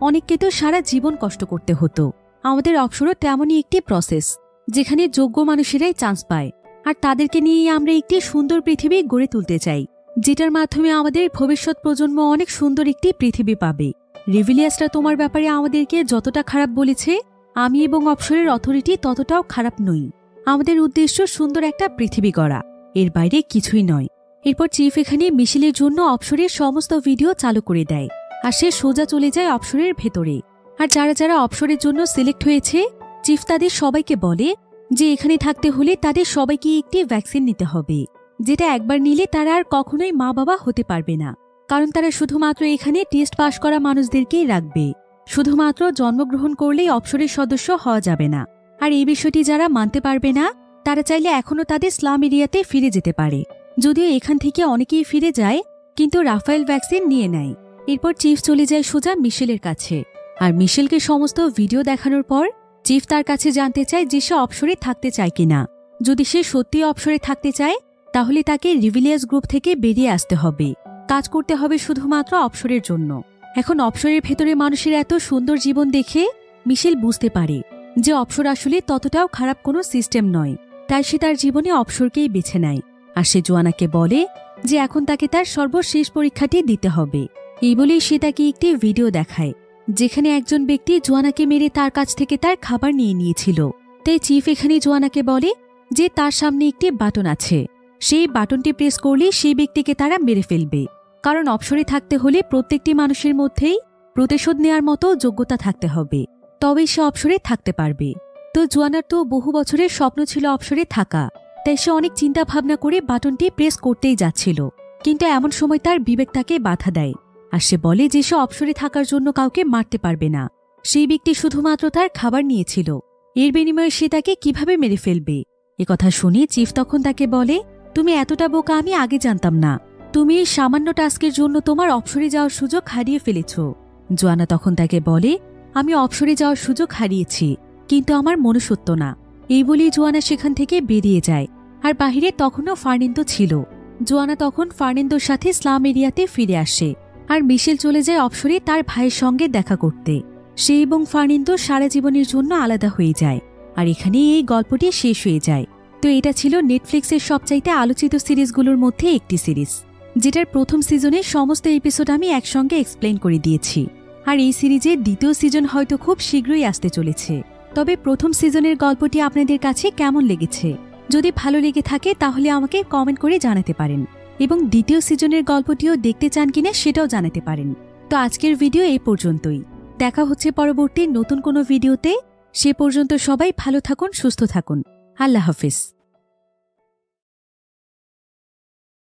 অনেককে তো সারা জীবন কষ্ট করতে হতো। আমাদের অবসরও তেমনই একটি প্রসেস, যেখানে যোগ্য মানুষেরাই চান্স পায়, আর তাদেরকে নিয়েই আমরা একটি সুন্দর পৃথিবী গড়ে তুলতে চাই, যেটার মাধ্যমে আমাদের ভবিষ্যৎ প্রজন্ম অনেক সুন্দর একটি পৃথিবী পাবে। রেভিলিয়াসরা তোমার ব্যাপারে আমাদেরকে যতটা খারাপ বলেছে, আমি এবং অবসরের অথরিটি ততটাও খারাপ নই। আমাদের উদ্দেশ্য সুন্দর একটা পৃথিবী গড়া, এর বাইরে কিছুই নয়। এরপর চিফ এখানে মিশেলের জন্য অবসরের সমস্ত ভিডিও চালু করে দেয়, আর সে সোজা চলে যায় অবসরের ভেতরে। আর যারা যারা অবসরের জন্য সিলেক্ট হয়েছে, চিফ তাদের সবাইকে বলে যে এখানে থাকতে হলে তাদের সবাইকে একটি ভ্যাকসিন নিতে হবে, যেটা একবার নিলে তারা আর কখনোই মা বাবা হতে পারবে না, কারণ তারা শুধুমাত্র এখানে টেস্ট পাশ করা মানুষদেরকেই রাখবে। শুধুমাত্র জন্মগ্রহণ করলেই অবসরের সদস্য হওয়া যাবে না। আর এই বিষয়টি যারা মানতে পারবে না, তারা চাইলে এখনও তাদের স্লাম এরিয়াতে ফিরে যেতে পারে। যদিও এখান থেকে অনেকেই ফিরে যায়, কিন্তু রাফায়েল ভ্যাকসিন নিয়ে নেয়। এরপর চিফ চলে যায় সোজা মিশেলের কাছে, আর মিশেলকে সমস্ত ভিডিও দেখানোর পর চিফ তার কাছে জানতে চায় যে সে অবসরে থাকতে চায় কিনা। যদি সে সত্যি অবসরে থাকতে চায়, তাহলে তাকে রেভিলিয়াস গ্রুপ থেকে বেরিয়ে আসতে হবে, কাজ করতে হবে শুধুমাত্র অবসরের জন্য। এখন অবসরের ভেতরে মানুষের এত সুন্দর জীবন দেখে মিশেল বুঝতে পারে যে অবসর আসলে ততটাও খারাপ কোনো সিস্টেম নয়, তাই সে তার জীবনে অবসরকেই বেছে নেয়। আর সে জোয়ানাকে বলে যে এখন তাকে তার সর্বশেষ পরীক্ষাটি দিতে হবে। এই বলেই সে তাকে একটি ভিডিও দেখায়, যেখানে একজন ব্যক্তি জোয়ানাকে মেরে তার কাছ থেকে তার খাবার নিয়ে নিয়েছিল। তাই চিফ এখানে জোয়ানাকে বলে যে তার সামনে একটি বাটন আছে, সেই বাটনটি প্রেস করলে সেই ব্যক্তিকে তারা মেরে ফেলবে, কারণ অবসরে থাকতে হলে প্রত্যেকটি মানুষের মধ্যেই প্রতিশোধ নেওয়ার মতো যোগ্যতা থাকতে হবে, তবেই সে অবসরে থাকতে পারবে। তো জোয়ানার তো বহু বছরের স্বপ্ন ছিল অবসরে থাকা, তাই সে অনেক চিন্তা ভাবনা করে বাটনটি প্রেস করতেই যাচ্ছিল। কিন্তু এমন সময় তার বিবেক তাকে বাধা দেয়, আর সে বলে যে সে অবসরে থাকার জন্য কাউকে মারতে পারবে না। সেই ব্যক্তি শুধুমাত্র তার খাবার নিয়েছিল, এর বিনিময়ে সে তাকে কিভাবে মেরে ফেলবে। একথা শুনে চিফ তখন তাকে বলে, তুমি এতটা বোকা আমি আগে জানতাম না, তুমি এই সামান্য টাস্কের জন্য তোমার অবসরে যাওয়ার সুযোগ হারিয়ে ফেলেছ। জোয়ানা তখন তাকে বলে, আমি অবসরে যাওয়ার সুযোগ হারিয়েছি, কিন্তু আমার মনুষ্যত্ব না। এই বলেই জোয়ানা সেখান থেকে বেরিয়ে যায়, আর বাহিরে তখনও ফার্নান্দো ছিল। জোয়ানা তখন ফার্নান্দোর সাথে স্লাম এরিয়াতে ফিরে আসে, আর মিশেল চলে যায় অবসরে তার ভাইয়ের সঙ্গে দেখা করতে। সে এবং ফার্নান্দো সারা জীবনের জন্য আলাদা হয়ে যায়, আর এখানেই এই গল্পটি শেষ হয়ে যায়। তো এটা ছিল নেটফ্লিক্সের সবচাইতে আলোচিত সিরিজগুলোর মধ্যে একটি সিরিজ, যেটার প্রথম সিজনের সমস্ত এপিসোড আমি একসঙ্গে এক্সপ্লেন করে দিয়েছি। আর এই সিরিজের দ্বিতীয় সিজন হয়তো খুব শীঘ্রই আসতে চলেছে। তবে প্রথম সিজনের গল্পটি আপনাদের কাছে কেমন লেগেছে? যদি ভালো লেগে থাকে তাহলে আমাকে কমেন্ট করে জানাতে পারেন, এবং দ্বিতীয় সিজনের গল্পটিও দেখতে চান কিনা সেটাও জানাতে পারেন। তো আজকের ভিডিও এই পর্যন্তই। দেখা হচ্ছে পরবর্তী নতুন কোনো ভিডিওতে। সে পর্যন্ত সবাই ভালো থাকুন, সুস্থ থাকুন। আল্লাহ হাফিজ।